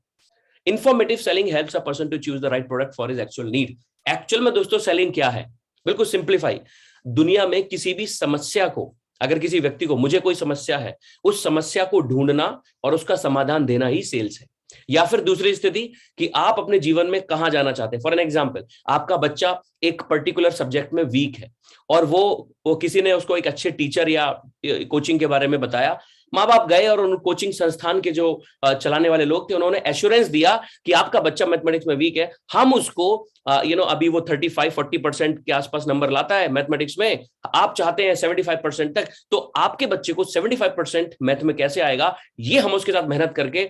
Informative selling helps a person to choose the right product for his actual need. Actual में दोस्तों सेलिंग क्या है? बिल्कुल सिंप्लीफाई। दुनिया में किसी भी समस्या को, अगर किसी व्यक्ति को, मुझे कोई समस्या है, उस समस्या को ढूंढना और उसका समाधान देना ही सेल्स है। या फिर दूसरी स्थिति कि आप अपने जीवन में कहां जाना चाहते हैं। फॉर एन एग्जाम्पल, आपका बच्चा एक पर्टिकुलर सब्जेक्ट में वीक है, और वो किसी ने उसको एक अच्छे टीचर या कोचिंग के बारे में बताया। माँ बाप गए और उन कोचिंग संस्थान के जो चलाने वाले लोग थे, उन्होंने एश्योरेंस दिया कि आपका बच्चा मैथमेटिक्स में वीक है, हम उसको अभी वो 35-40% के आसपास नंबर लाता है मैथमेटिक्स में, आप चाहते हैं 75% तक, तो आपके बच्चे को 75% मैथ में कैसे आएगा, ये हम उसके साथ मेहनत करके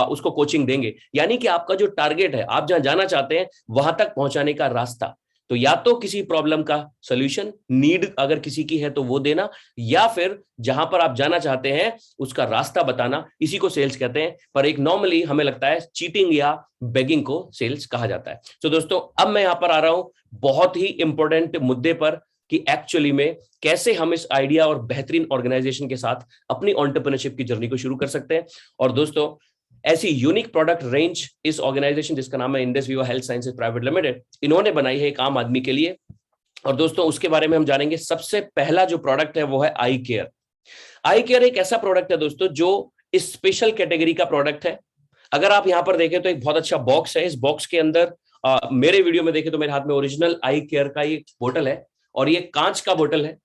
उसको कोचिंग देंगे। यानी कि आपका जो टारगेट है, आप जहां जाना चाहते हैं, वहां तक पहुंचाने का रास्ता। तो या तो किसी प्रॉब्लम का सॉल्यूशन, नीड अगर किसी की है तो वो देना, या फिर जहां पर आप जाना चाहते हैं उसका रास्ता बताना, इसी को सेल्स कहते हैं। पर एक नॉर्मली हमें लगता है चीटिंग या बेगिंग को सेल्स कहा जाता है। तो दोस्तों अब मैं यहां पर आ रहा हूं बहुत ही इंपॉर्टेंट मुद्दे पर, कि एक्चुअली में कैसे हम इस आइडिया और बेहतरीन ऑर्गेनाइजेशन के साथ अपनी एंटरप्रेन्योरशिप की जर्नी को शुरू कर सकते हैं। और दोस्तों ऐसी यूनिक प्रोडक्ट रेंज इस ऑर्गेनाइजेशन, जिसका नाम है इंडस विवा हेल्थ साइंसेज प्राइवेट लिमिटेड, इन्होंने बनाई है एक आम आदमी के लिए। और दोस्तों उसके बारे में हम जानेंगे। सबसे पहला जो प्रोडक्ट है वो है आई केयर। आई केयर एक ऐसा प्रोडक्ट है दोस्तों जो इस स्पेशल कैटेगरी का प्रोडक्ट है। अगर आप यहां पर देखें तो एक बहुत अच्छा बॉक्स है। इस बॉक्स के अंदर मेरे वीडियो में देखें तो मेरे हाथ में ओरिजिनल आई केयर का ये बोतल है, और ये कांच का बोतल है।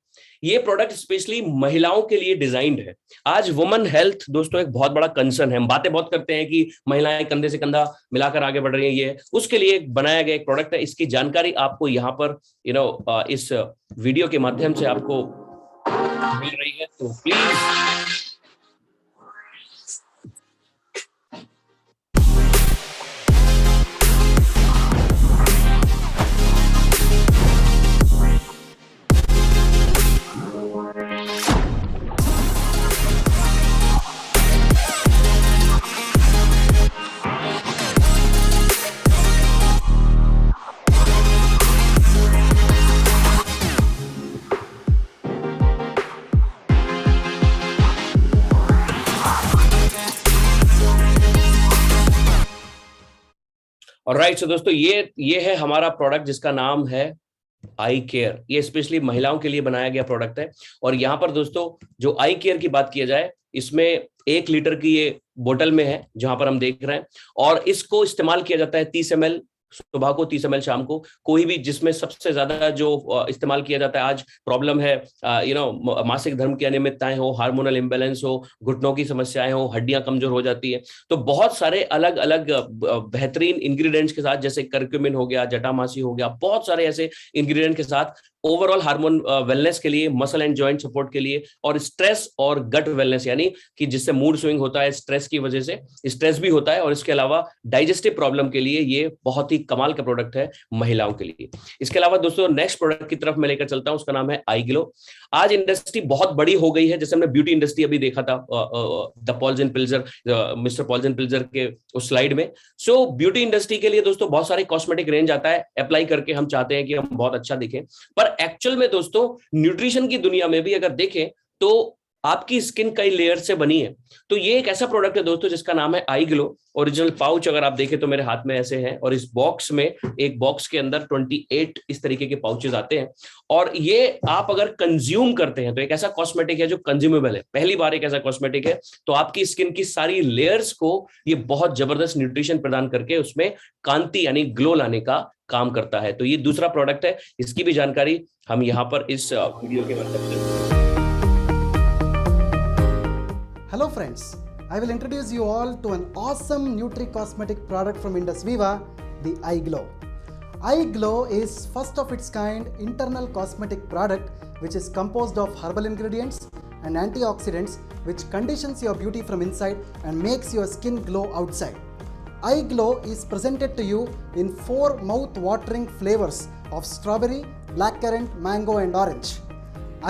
ये प्रोडक्ट स्पेशली महिलाओं के लिए डिजाइंड है। आज वुमेन हेल्थ दोस्तों एक बहुत बड़ा कंसर्न है। हम बातें बहुत करते हैं कि महिलाएं कंधे से कंधा मिलाकर आगे बढ़ रही हैं, ये उसके लिए बनाया गया एक प्रोडक्ट है। इसकी जानकारी आपको यहाँ पर इस वीडियो के माध्यम से आपको मिल रही है, तो प्लीज और राइट। सो दोस्तों ये है हमारा प्रोडक्ट जिसका नाम है आई केयर। ये स्पेशली महिलाओं के लिए बनाया गया प्रोडक्ट है। और यहाँ पर दोस्तों जो आई केयर की बात किया जाए, इसमें 1 लीटर की ये बोतल में है जहां पर हम देख रहे हैं, और इसको इस्तेमाल किया जाता है 30 ml सुबह को, 30 ml शाम को। कोई भी, जिसमें सबसे ज्यादा जो इस्तेमाल किया जाता है आज प्रॉब्लम है मासिक धर्म की अनियमितताएं हो, हार्मोनल इम्बैलेंस हो, घुटनों की समस्याएं हो, हड्डियां कमजोर हो जाती है, तो बहुत सारे अलग अलग बेहतरीन इंग्रेडिएंट्स के साथ, जैसे करक्यूमिन हो गया, जटामासी हो गया, बहुत सारे ऐसे इंग्रेडिएंट के साथ ओवरऑल हार्मोन वेलनेस के लिए, मसल एंड जॉइंट सपोर्ट के लिए, और स्ट्रेस और गट वेलनेस, यानी कि जिससे मूड स्विंग होता है स्ट्रेस की वजह से, स्ट्रेस भी होता है, और इसके अलावा डाइजेस्टिव प्रॉब्लम के लिए ये बहुत ही कमाल का प्रोडक्ट है महिलाओं के लिए। इसके अलावा दोस्तों नेक्स्ट प्रोडक्ट की तरफ मैं लेकर चलता हूं, उसका नाम है आई ग्लो। आज इंडस्ट्री बहुत बड़ी हो गई है, जैसे हमने ब्यूटी इंडस्ट्री अभी देखा था द पॉल्जन पिल्जर, मिस्टर पॉल्जन पिल्जर के उस स्लाइड में। सो ब्यूटी इंडस्ट्री के लिए दोस्तों बहुत सारे कॉस्मेटिक रेंज आता है, अप्लाई करके हम चाहते हैं कि हम बहुत अच्छा दिखें, पर एक्चुअल में दोस्तों न्यूट्रिशन की दुनिया में भी अगर देखें तो आपकी स्किन कई लेयर से बनी है। तो ये एक ऐसा प्रोडक्ट है दोस्तों जिसका नाम है आई ग्लो। ओरिजिनल पाउच अगर आप देखें तो मेरे हाथ में ऐसे हैं, और इस बॉक्स में, एक बॉक्स के अंदर 28 इस तरीके के पाउचेस आते हैं, और ये आप अगर कंज्यूम करते हैं तो एक ऐसा कॉस्मेटिक है जो कंज्यूमेबल है, पहली बार एक ऐसा कॉस्मेटिक है, तो आपकी स्किन की सारी लेयर्स को ये बहुत जबरदस्त न्यूट्रिशन प्रदान करके उसमें कांति यानी ग्लो लाने का काम करता है। तो ये दूसरा प्रोडक्ट है, इसकी भी जानकारी हम यहाँ पर इस वीडियो के माध्यम से। Hello friends, I will introduce you all to an awesome Nutri-Cosmetic product from Indus Viva, the iGlow. iGlow is first of its kind internal cosmetic product which is composed of herbal ingredients and antioxidants which conditions your beauty from inside and makes your skin glow outside. iGlow is presented to you in 4 mouth-watering flavors of strawberry, blackcurrant, mango and orange.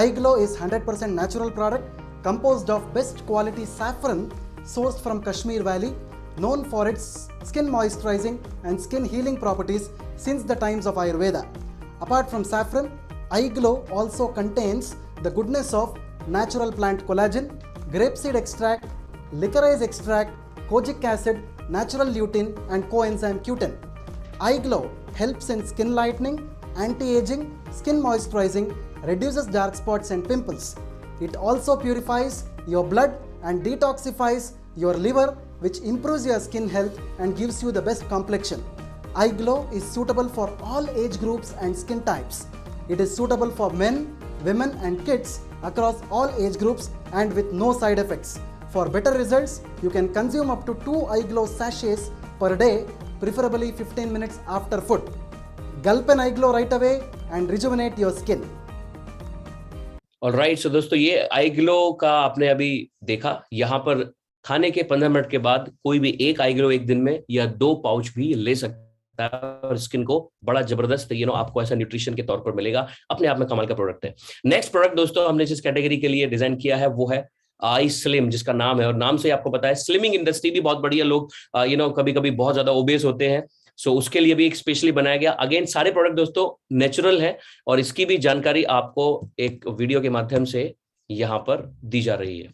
iGlow is 100% natural product composed of best quality saffron sourced from Kashmir Valley, known for its skin moisturizing and skin healing properties since the times of Ayurveda. Apart from saffron, iGlow also contains the goodness of natural plant collagen, grapeseed extract, licorice extract, kojic acid, natural lutein and coenzyme Q10. iGlow helps in skin lightening, anti-aging, skin moisturizing, reduces dark spots and pimples. It also purifies your blood and detoxifies your liver, which improves your skin health and gives you the best complexion. iGlow is suitable for all age groups and skin types. It is suitable for men, women and kids across all age groups and with no side effects. For better results, you can consume up to 2 iGlow sachets per day, preferably 15 minutes after food. Gulp an iGlow right away and rejuvenate your skin. Alright, so दोस्तों ये आई ग्लो का आपने अभी देखा, यहाँ पर खाने के 15 मिनट के बाद कोई भी एक आई ग्लो एक दिन में या 2 पाउच भी ले सकता है, और स्किन को बड़ा जबरदस्त आपको ऐसा न्यूट्रिशन के तौर पर मिलेगा। अपने आप में कमाल का प्रोडक्ट है। नेक्स्ट प्रोडक्ट दोस्तों हमने जिस कैटेगरी के लिए डिजाइन किया है वो है आई स्लिम, जिसका नाम है, और नाम से आपको पता है स्लिमिंग इंडस्ट्री भी बहुत बढ़िया, लोग कभी कभी बहुत ज्यादा ओबेस होते हैं, सो उसके लिए भी एक स्पेशली बनाया गया। अगेन सारे प्रोडक्ट दोस्तों नेचुरल है, और इसकी भी जानकारी आपको एक वीडियो के माध्यम से यहां पर दी जा रही है।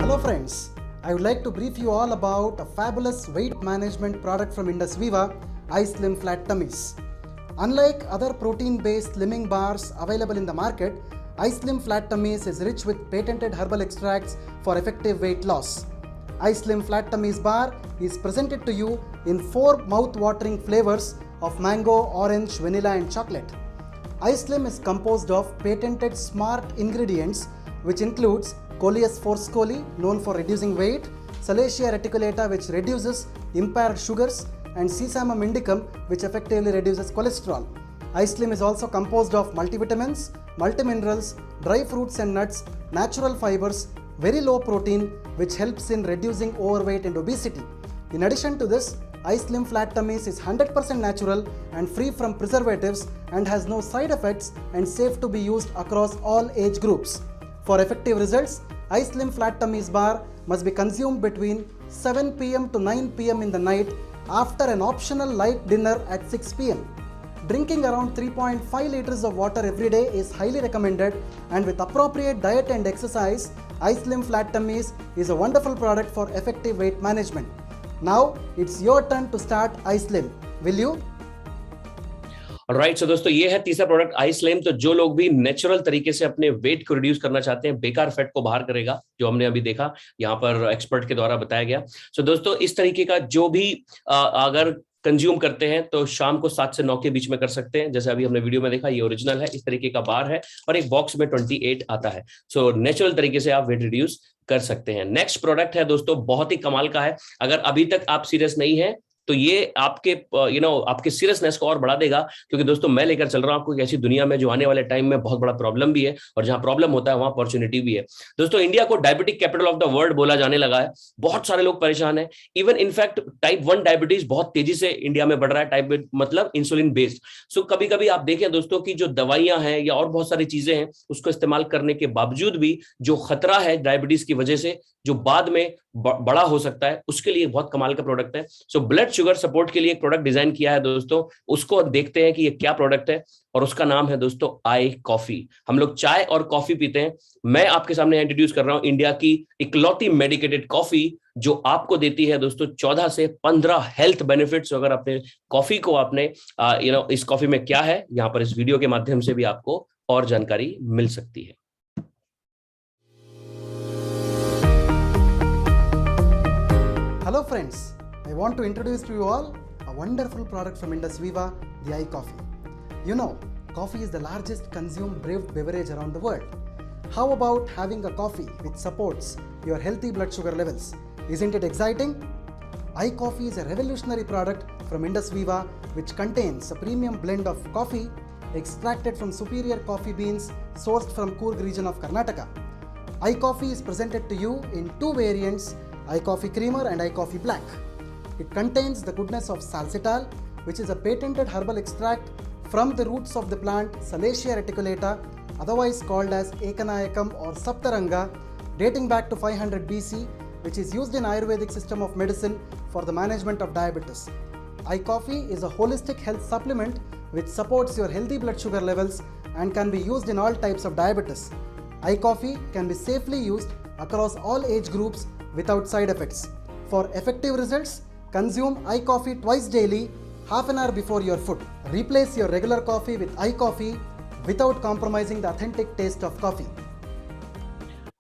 Hello friends, I would like to brief you all about a fabulous weight management product from Indus Viva, iSlim Flat Tummies. Unlike other protein-based slimming bars available in the market, iSlim Flat Tummies is rich with patented herbal extracts for effective weight loss. iSlim Flat Tummies bar is presented to you in 4 mouth-watering flavors of mango, orange, vanilla and chocolate. iSlim is composed of patented smart ingredients which includes Coleus forte, known for reducing weight, Salacia reticulata, which reduces impaired sugars, and Sesamum indicum, which effectively reduces cholesterol. iSlim is also composed of multivitamins, multiminerals, dry fruits and nuts, natural fibers, very low protein, which helps in reducing overweight and obesity. In addition to this, iSlim Flat Tummies is 100% natural and free from preservatives and has no side effects and safe to be used across all age groups. For effective results, iSlim Flat Tummies bar must be consumed between 7 p.m. to 9 p.m. in the night after an optional light dinner at 6 p.m. Drinking around 3.5 liters of water every day is highly recommended, and with appropriate diet and exercise, iSlim Flat Tummies is a wonderful product for effective weight management. Now it's your turn to start iSlim. Will you? Right, so दोस्तों ये है तीसरा प्रोडक्ट आई स्लिम। तो जो लोग भी नेचुरल तरीके से अपने वेट को रिड्यूस करना चाहते हैं, बेकार फैट को बाहर करेगा, जो हमने अभी देखा यहाँ पर एक्सपर्ट के द्वारा बताया गया। सो दोस्तों इस तरीके का जो भी अगर कंज्यूम करते हैं तो शाम को 7 से 9 के बीच में कर सकते हैं। जैसे अभी हमने वीडियो में देखा, ये ओरिजिनल है, इस तरीके का बार है और एक बॉक्स में 28 आता है। सो नेचुरल तरीके से आप वेट रिड्यूस कर सकते हैं। नेक्स्ट प्रोडक्ट है दोस्तों, बहुत ही कमाल का है। अगर अभी तक आप सीरियस नहीं है तो ये आपके आपके सीरियसनेस को और बढ़ा देगा, क्योंकि दोस्तों मैं लेकर चल रहा हूं आपको एक ऐसी दुनिया में जो आने वाले टाइम में बहुत बड़ा प्रॉब्लम भी है, और जहां प्रॉब्लम होता है वहां अपॉर्चुनिटी भी है। दोस्तों इंडिया को diabetic capital of the world बोला जाने लगा है, बहुत सारे लोग परेशान है। इवन इनफैक्ट टाइप 1 डायबिटीज बहुत तेजी से इंडिया में बढ़ रहा है, टाइप मतलब इंसुलिन बेस्ड। सो कभी कभी आप देखें दोस्तों की जो दवाइयां हैं या और बहुत सारी चीजें हैं उसको इस्तेमाल करने के बावजूद भी जो खतरा है डायबिटीज की वजह से जो बाद में बड़ा हो सकता है, उसके लिए बहुत कमाल का प्रोडक्ट है। सो ब्लड शुगर सपोर्ट के लिए एक प्रोडक्ट डिजाइन किया है दोस्तों, उसको देखते हैं कि ये क्या प्रोडक्ट है, और उसका नाम है दोस्तों आई कॉफी। हम लोग चाय और कॉफी पीते हैं, मैं आपके सामने इंट्रोड्यूस कर रहा हूं इंडिया की इकलौती मेडिकेटेड कॉफी जो आपको देती है दोस्तों 14 से 15 हेल्थ बेनिफिट्स। अगर अपने कॉफी को आपने इस कॉफी में क्या है, यहां पर इस वीडियो के माध्यम से भी आपको और जानकारी मिल सकती है। Hello friends, I want to introduce to you all a wonderful product from Indus Viva, the iCoffee. You know, coffee is the largest consumed brewed beverage around the world. How about having a coffee which supports your healthy blood sugar levels? Isn't it exciting? iCoffee is a revolutionary product from Indus Viva which contains a premium blend of coffee extracted from superior coffee beans sourced from Coorg region of Karnataka. iCoffee is presented to you in two variants, iCoffee Creamer and iCoffee Black. It contains the goodness of salsitol, which is a patented herbal extract from the roots of the plant Salacia reticulata, otherwise called as Ekanayakam or Saptaranga, dating back to 500 BC, which is used in Ayurvedic system of medicine for the management of diabetes. iCoffee is a holistic health supplement which supports your healthy blood sugar levels and can be used in all types of diabetes. iCoffee can be safely used across all age groups without side effects. For effective results, consume iCoffee twice daily, half an hour before your food. Replace your regular coffee with iCoffee without compromising the authentic taste of coffee.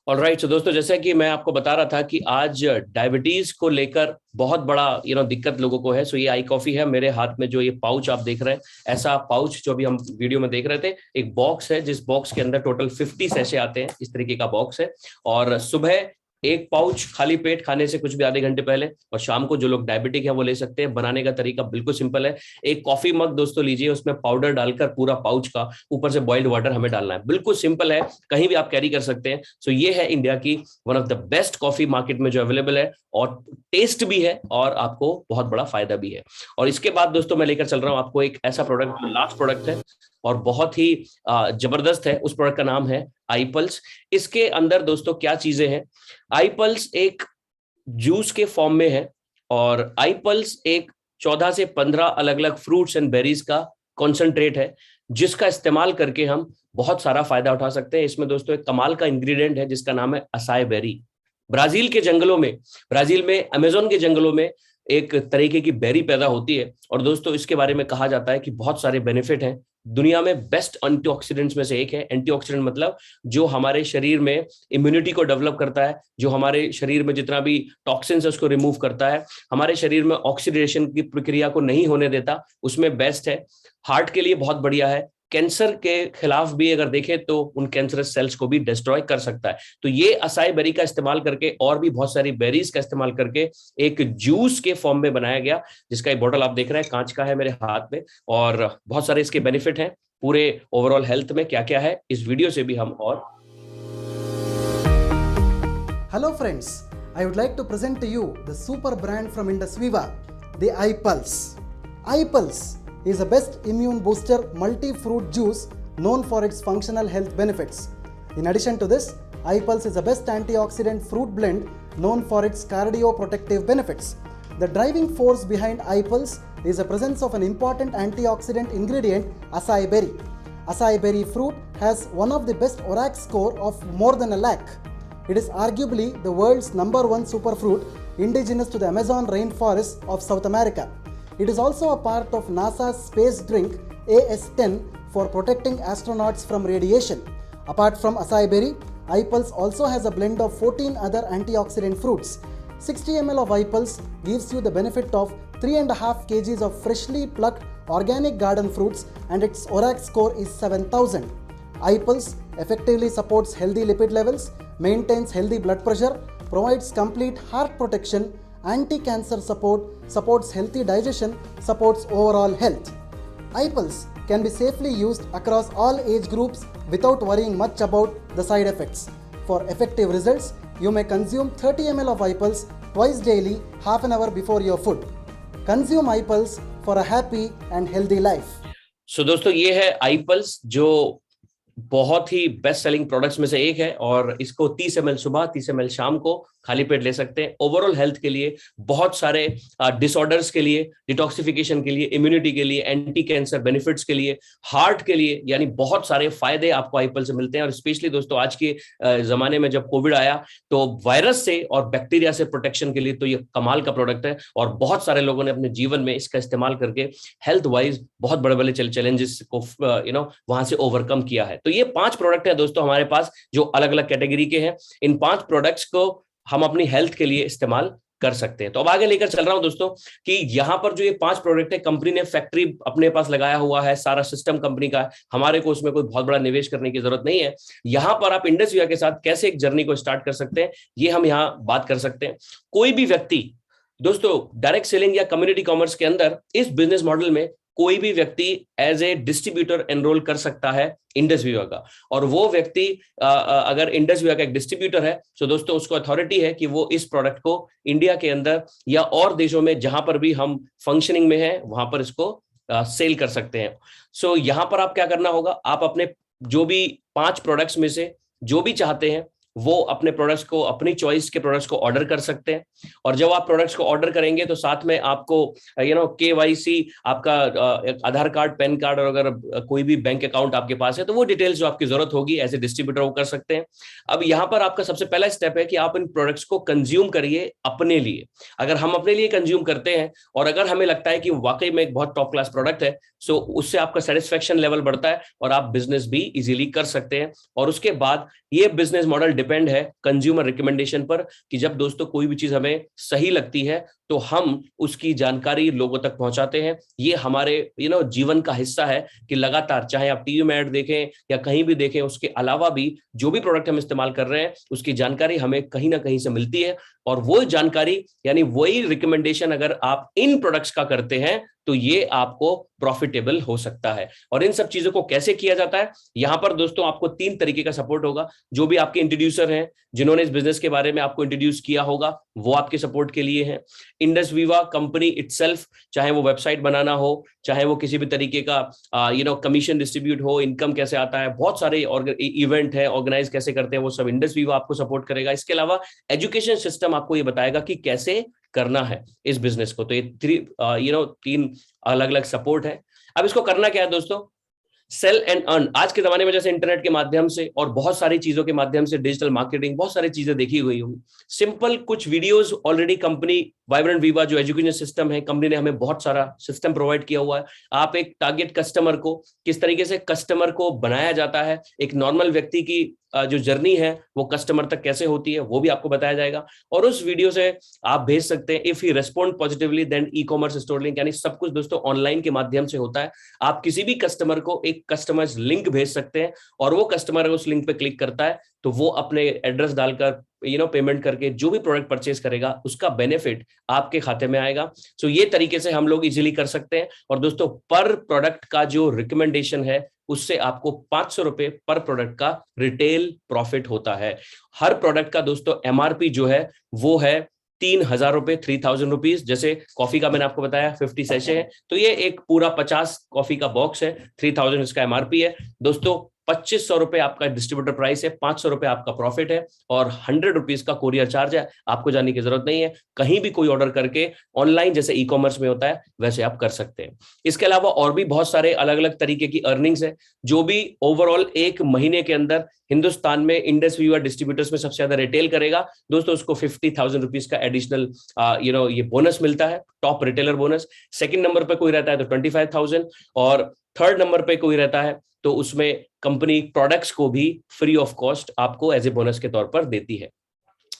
Alright, तो दोस्तों जैसे कि मैं आपको बता रहा था कि आज डायबिटीज को लेकर बहुत बड़ा दिक्कत लोगों को है। सो ये आई कॉफी है मेरे हाथ में, जो ये पाउच आप देख रहे हैं, ऐसा पाउच जो अभी हम वीडियो में देख रहे थे, एक बॉक्स है जिस बॉक्स के अंदर टोटल 50 सैशे आते हैं, इस तरीके का बॉक्स है। और सुबह एक पाउच खाली पेट खाने से कुछ भी आधे घंटे पहले, और शाम को जो लोग डायबिटिक है वो ले सकते हैं। बनाने का तरीका बिल्कुल सिंपल है। एक कॉफी मग दोस्तों लीजिए, उसमें पाउडर डालकर पूरा पाउच का ऊपर से बॉइल्ड वाटर हमें डालना है। बिल्कुल सिंपल है, कहीं भी आप कैरी कर सकते हैं। सो ये है इंडिया की one of the best coffee market में जो अवेलेबल है, और टेस्ट भी है और आपको बहुत बड़ा फायदा भी है। और इसके बाद दोस्तों मैं लेकर चल रहा हूं आपको एक ऐसा प्रोडक्ट जो लास्ट प्रोडक्ट है और बहुत ही जबरदस्त है। उस प्रोडक्ट का नाम है आई पल्स। इसके अंदर दोस्तों क्या चीजें हैं? आई पल्स एक जूस के फॉर्म में है, और आई पल्स एक 14 से 15 अलग अलग फ्रूट्स एंड बेरीज का कॉन्सेंट्रेट है, जिसका इस्तेमाल करके हम बहुत सारा फायदा उठा सकते हैं। इसमें दोस्तों एक कमाल का इंग्रेडिएंट है जिसका नाम है असाई बेरी। ब्राजील के जंगलों में, ब्राजील में अमेज़न के जंगलों में एक तरीके की बेरी पैदा होती है, और दोस्तों इसके बारे में कहा जाता है कि बहुत सारे बेनिफिट हैं। दुनिया में बेस्ट एंटीऑक्सीडेंट्स में से एक है। एंटीऑक्सीडेंट मतलब जो हमारे शरीर में इम्यूनिटी को डेवलप करता है, जो हमारे शरीर में जितना भी टॉक्सिन्स है उसको रिमूव करता है, हमारे शरीर में ऑक्सीडेशन की प्रक्रिया को नहीं होने देता, उसमें बेस्ट है। हार्ट के लिए बहुत बढ़िया है। कैंसर के खिलाफ भी अगर देखें तो उन कैंसरस सेल्स को भी डिस्ट्रॉय कर सकता है। तो ये असाई बेरी का इस्तेमाल करके और भी बहुत सारी बेरीज का इस्तेमाल करके एक जूस के फॉर्म में बनाया गया, जिसका एक बोतल आप देख रहे हैं कांच का है मेरे हाथ में, और बहुत सारे इसके बेनिफिट हैं। पूरे ओवरऑल हेल्थ में क्या क्या है, इस वीडियो से भी हम और Hello friends, I would like to present to you the super brand from Indus Viva, the iPulse. iPulse is the best immune booster multi-fruit juice known for its functional health benefits. In addition to this, iPulse is the best antioxidant fruit blend known for its cardioprotective benefits. The driving force behind iPulse is the presence of an important antioxidant ingredient, acai berry. Acai berry fruit has one of the best ORAC score of more than 1 lakh. It is arguably the world's #1 superfruit indigenous to the Amazon rainforest of South America. It is also a part of NASA's space drink AS-10 for protecting astronauts from radiation. Apart from acai berry, iPulse also has a blend of 14 other antioxidant fruits. 60 ml of iPulse gives you the benefit of 3.5 kgs of freshly plucked organic garden fruits, and its ORAC score is 7000. iPulse effectively supports healthy lipid levels, maintains healthy blood pressure, provides complete heart protection, anti-cancer support, supports healthy digestion, supports overall health. iPulse can be safely used across all age groups without worrying much about the side effects. For effective results, you may consume 30 ml of iPulse twice daily, half an hour before your food. Consume iPulse for a happy and healthy life. So दोस्तों ये है iPulse जो बहुत ही बेस्ट सेलिंग प्रोडक्ट्स में से एक है और इसको 30 ml सुबह 30 ml शाम को खाली पेट ले सकते हैं। ओवरऑल हेल्थ के लिए, बहुत सारे डिसऑर्डर्स के लिए, डिटॉक्सिफिकेशन के लिए, इम्यूनिटी के लिए, एंटी कैंसर बेनिफिट्स के लिए, हार्ट के लिए, यानी बहुत सारे फायदे आपको iPulse से मिलते हैं। और स्पेशली दोस्तों आज के जमाने में जब कोविड आया तो वायरस से और बैक्टीरिया से प्रोटेक्शन के लिए तो ये कमाल का प्रोडक्ट है और बहुत सारे लोगों ने अपने जीवन में इसका इस्तेमाल करके हेल्थ वाइज बहुत बड़े बड़े चैलेंजेस को वहां से ओवरकम किया है। तो ये 5 प्रोडक्ट है दोस्तों हमारे पास जो अलग अलग कैटेगरी के हैं। इन 5 प्रोडक्ट्स को हम अपनी हेल्थ के लिए इस्तेमाल कर सकते हैं। तो अब आगे लेकर चल रहा हूं दोस्तों कि यहां पर जो ये 5 प्रोडक्ट है, कंपनी ने फैक्ट्री अपने पास लगाया हुआ है, सारा सिस्टम कंपनी का है, हमारे को उसमें कोई बहुत बड़ा निवेश करने की जरूरत नहीं है। यहां पर आप इंडस वीवा के साथ कैसे एक जर्नी को स्टार्ट कर सकते हैं ये हम यहां बात कर सकते हैं। कोई भी व्यक्ति दोस्तों डायरेक्ट सेलिंग या कम्युनिटी कॉमर्स के अंदर इस बिजनेस मॉडल में कोई भी व्यक्ति एज ए डिस्ट्रीब्यूटर एनरोल कर सकता है इंडस वीवा का। और वो व्यक्ति अगर इंडस वीवा का एक डिस्ट्रीब्यूटर है तो दोस्तों उसको अथॉरिटी है कि वो इस प्रोडक्ट को इंडिया के अंदर या और देशों में जहां पर भी हम फंक्शनिंग में हैं वहां पर इसको सेल कर सकते हैं। सो यहां पर आप क्या करना होगा, आप अपने जो भी 5 प्रोडक्ट्स में से जो भी चाहते हैं वो अपने प्रोडक्ट्स को, अपनी चॉइस के प्रोडक्ट्स को ऑर्डर कर सकते हैं। और जब आप प्रोडक्ट्स को ऑर्डर करेंगे तो साथ में आपको KYC, आपका आधार कार्ड, पैन कार्ड और अगर कोई भी बैंक अकाउंट आपके पास है तो वो डिटेल्स जो आपकी जरूरत होगी एज ए डिस्ट्रीब्यूटर वो कर सकते हैं। अब यहाँ पर आपका सबसे पहला स्टेप है कि आप इन प्रोडक्ट्स को कंज्यूम करिए अपने लिए। अगर हम अपने लिए कंज्यूम करते हैं और अगर हमें लगता है कि वाकई में एक बहुत टॉप क्लास प्रोडक्ट है सो उससे आपका सेटिस्फेक्शन लेवल बढ़ता है और आप बिजनेस भी इजीली कर सकते हैं। और उसके बाद ये बिजनेस मॉडल डिपेंड है कंज्यूमर रिकमेंडेशन पर कि जब दोस्तों कोई भी चीज हमें सही लगती है तो हम उसकी जानकारी लोगों तक पहुंचाते हैं। ये हमारे जीवन का हिस्सा है कि लगातार चाहे आप टीवी में ऐड देखें या कहीं भी देखें, उसके अलावा भी जो भी प्रोडक्ट हम इस्तेमाल कर रहे हैं उसकी जानकारी हमें कहीं ना कहीं से मिलती है। और वो जानकारी यानी वही रिकमेंडेशन अगर आप इन प्रोडक्ट्स का करते हैं तो ये आपको प्रॉफिटेबल हो सकता है। और इन सब चीजों को कैसे किया जाता है, यहां पर दोस्तों आपको 3 तरीके का सपोर्ट होगा। जो भी आपके इंट्रोड्यूसर हैं जिन्होंने इस बिजनेस के बारे में आपको इंट्रोड्यूस किया होगा वो आपके सपोर्ट के लिए है। इंडस वीवा कंपनी इटसेल्फ, चाहे वो वेबसाइट बनाना हो, चाहे वो किसी भी तरीके का कमीशन डिस्ट्रीब्यूट हो, इनकम कैसे आता है, बहुत सारे इवेंट है ऑर्गेनाइज कैसे करते हैं, वो सब इंडस वीवा आपको सपोर्ट करेगा। इसके अलावा एजुकेशन सिस्टम आपको ये बताएगा कि कैसे करना है इस बिजनेस को। तो ये 3 अलग अलग सपोर्ट है। अब इसको करना क्या है दोस्तों, सेल एंड अर्न। आज के जमाने में जैसे इंटरनेट के माध्यम से और बहुत सारी चीजों के माध्यम से डिजिटल मार्केटिंग, बहुत सारी चीजें देखी गई होंगी। सिंपल कुछ videos already company vibrant Viva जो एजुकेशन सिस्टम है, कंपनी ने हमें बहुत सारा सिस्टम प्रोवाइड किया हुआ है। आप एक टारगेट कस्टमर को, किस तरीके से कस्टमर को बनाया जाता है, एक नॉर्मल व्यक्ति की जो जर्नी है वो कस्टमर तक कैसे होती है वो भी आपको बताया जाएगा। और उस वीडियो से आप भेज सकते हैं if he respond positively then e-commerce store link, यानी सब कुछ दोस्तों ऑनलाइन के माध्यम से होता है। आप किसी भी कस्टमर को एक कस्टमर्स लिंक भेज सकते हैं और वो कस्टमर उस लिंक पे क्लिक करता है तो वो अपने एड्रेस डालकर पेमेंट करके जो भी प्रोडक्ट परचेज करेगा उसका बेनिफिट आपके खाते में आएगा। सो ये तरीके से हम लोग इजीली कर सकते हैं। और दोस्तों पर प्रोडक्ट का जो रिकमेंडेशन है उससे आपको 500 रुपए पर प्रोडक्ट का रिटेल प्रॉफिट होता है। हर प्रोडक्ट का दोस्तों MRP जो है वो है 3,000 रुपए, 3,000 रुपीज। जैसे कॉफी का मैंने आपको बताया 50 सैशे है तो ये एक पूरा 50 कॉफी का बॉक्स है, 3,000 इसका MRP है दोस्तों। 2,500 रुपए आपका डिस्ट्रीब्यूटर प्राइस है, 500 रुपए आपका प्रॉफिट है और 100 रुपीज का कोरियर चार्ज है। आपको जाने की जरूरत नहीं है, कहीं भी कोई ऑर्डर करके ऑनलाइन जैसे ई-कॉमर्स में होता है वैसे आप कर सकते हैं। इसके अलावा और भी बहुत सारे अलग अलग तरीके की अर्निंग्स है। जो भी ओवरऑल एक महीने के अंदर हिंदुस्तान में इंडस वीवा डिस्ट्रीब्यूटर्स में सबसे ज्यादा रिटेल करेगा दोस्तों, उसको 50,000 रुपीज का एडिशनल ये बोनस मिलता है, top retailer bonus. Second number पे कोई रहता है तो 25,000 और थर्ड नंबर पे कोई रहता है तो उसमें कंपनी प्रोडक्ट्स को भी फ्री ऑफ कॉस्ट आपको एज ए बोनस के तौर पर देती है।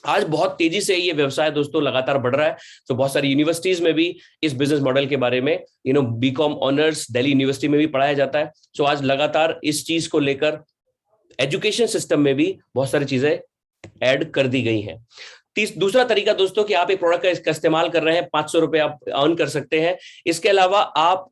आज बहुत तेजी से ये व्यवसाय दोस्तों लगातार बढ़ रहा है। तो बहुत सारी यूनिवर्सिटीज में भी इस बिजनेस मॉडल के बारे में बीकॉम ऑनर्स दिल्ली यूनिवर्सिटी में भी पढ़ाया जाता है। सो आज लगातार इस चीज को लेकर एजुकेशन सिस्टम में भी बहुत सारी चीजें ऐड कर दी गई हैं। दूसरा तरीका दोस्तों कि आप एक प्रोडक्ट का इस्तेमाल कर रहे हैं, 500 रुपए आप अर्न कर सकते हैं। इसके अलावा आप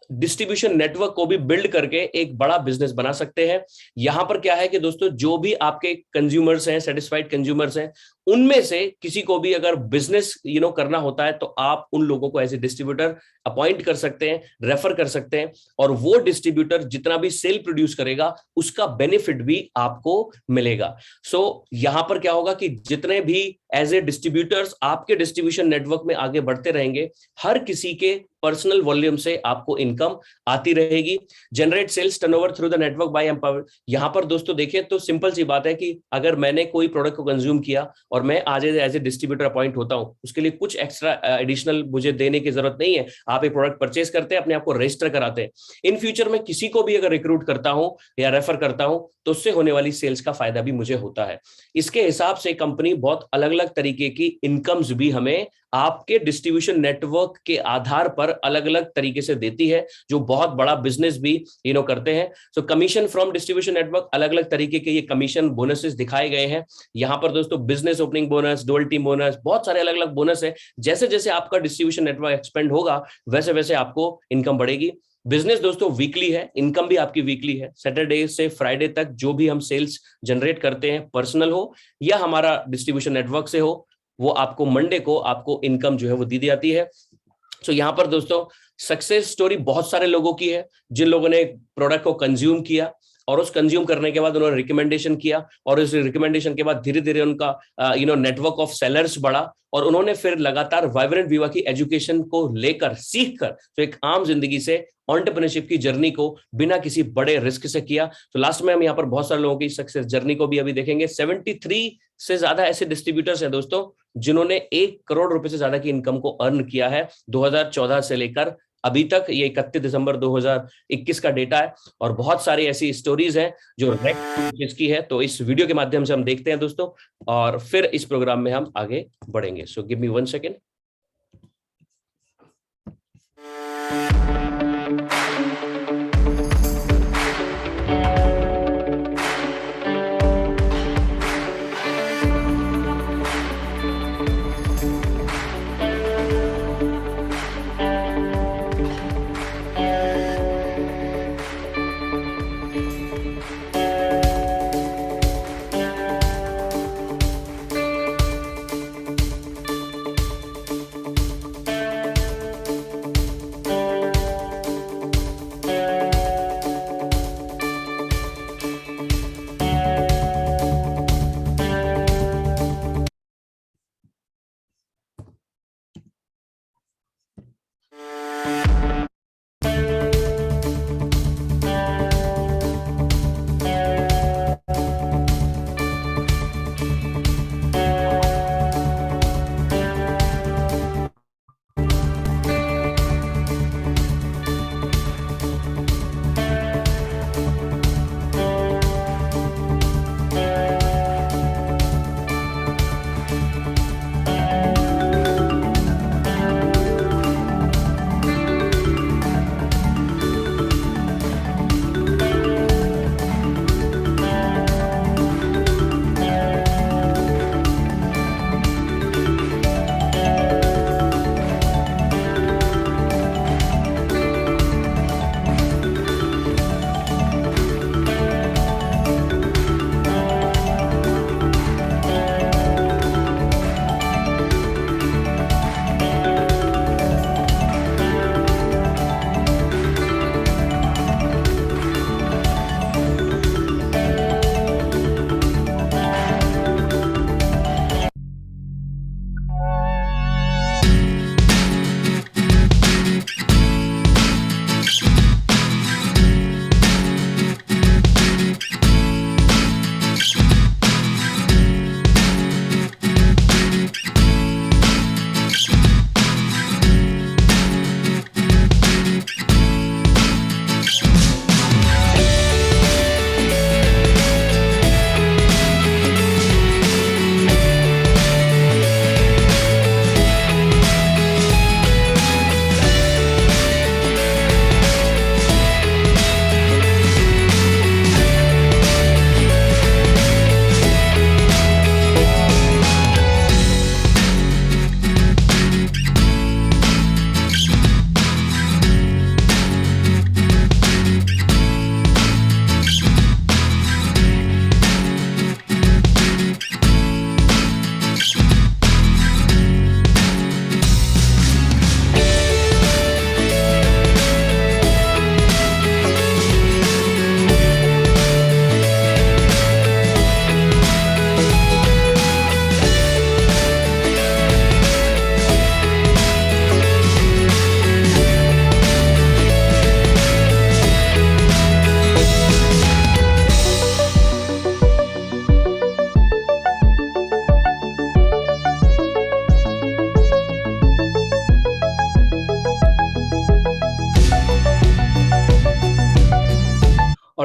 डिस्ट्रीब्यूशन नेटवर्क को भी बिल्ड करके एक बड़ा बिजनेस बना सकते हैं। यहां पर क्या है कि दोस्तों जो भी आपके कंज्यूमर्स हैं, सेटिस्फाइड कंज्यूमर्स हैं, उनमें से किसी को भी अगर बिजनेस करना होता है तो आप उन लोगों को एज ए डिस्ट्रीब्यूटर अपॉइंट कर सकते हैं, रेफर कर सकते हैं, और वो डिस्ट्रीब्यूटर जितना भी सेल प्रोड्यूस करेगा उसका बेनिफिट भी आपको मिलेगा। सो यहां पर क्या होगा कि जितने भी एज ए डिस्ट्रीब्यूटर्स आपके डिस्ट्रीब्यूशन नेटवर्क में आगे बढ़ते रहेंगे, हर किसी के पर्सनल वॉल्यूम से आपको इनकम आती रहेगी। Generate sales turnover through the network by empower. यहां पर दोस्तों देखें तो सिंपल सी बात है कि अगर मैंने कोई प्रोडक्ट को कंज्यूम किया और मैं आज एज ए डिस्ट्रीब्यूटर अपॉइंट होता हूं, उसके लिए कुछ एक्स्ट्रा एडिशनल मुझे देने की जरूरत नहीं है। आप एक प्रोडक्ट परचेस करते हैं, अपने आप को रजिस्टर कराते हैं। इन फ्यूचर में किसी को भी अगर रिक्रूट करता हूं या रेफर करता हूं तो उससे होने वाली सेल्स का फायदा भी मुझे होता है। इसके हिसाब से कंपनी बहुत अलग अलग तरीके की इनकम्स भी हमें आपके डिस्ट्रीब्यूशन नेटवर्क के आधार पर अलग अलग तरीके से देती है, जो बहुत बड़ा बिजनेस भी करते हैं। सो कमीशन फ्रॉम डिस्ट्रीब्यूशन नेटवर्क, अलग अलग तरीके के ये कमीशन बोनसेस दिखाए गए हैं यहां पर दोस्तों। Business opening bonus, dual team bonus, बहुत सारे अलग अलग बोनस है। जैसे जैसे आपका डिस्ट्रीब्यूशन नेटवर्क एक्सपेंड होगा वैसे वैसे आपको इनकम बढ़ेगी। बिजनेस दोस्तों वीकली है, इनकम भी आपकी वीकली है। सैटरडे से फ्राइडे तक जो भी हम सेल्स जनरेट करते हैं, पर्सनल हो या हमारा डिस्ट्रीब्यूशन नेटवर्क से हो, वो आपको मंडे को आपको इनकम जो है वो दी जाती है। सो यहां पर दोस्तों सक्सेस स्टोरी बहुत सारे लोगों की है, जिन लोगों ने प्रोडक्ट को कंज्यूम किया और उस कंज्यूम करने के बाद उन्होंने रिकमेंडेशन किया, और उस रिकमेंडेशन के बाद धीरे धीरे उनका नेटवर्क ऑफ सेलर्स बढ़ा, और उन्होंने फिर लगातार वाइब्रेंट वीवा की एजुकेशन को लेकर सीखकर तो एक आम जिंदगी से एंटरप्रेन्योरशिप की जर्नी को बिना किसी बड़े रिस्क से किया। तो लास्ट में हम यहाँ पर बहुत सारे लोगों की सक्सेस जर्नी को भी अभी देखेंगे। 73 से ज्यादा ऐसे डिस्ट्रीब्यूटर्स हैं दोस्तों जिन्होंने 1 करोड़ रुपए से ज्यादा की इनकम को अर्न किया है 2014 से लेकर अभी तक। ये 31 दिसंबर 2021 का डेटा है, और बहुत सारी ऐसी स्टोरीज हैं जो इसकी है। तो इस वीडियो के माध्यम से हम देखते हैं दोस्तों, और फिर इस प्रोग्राम में हम आगे बढ़ेंगे। So give me 1 second.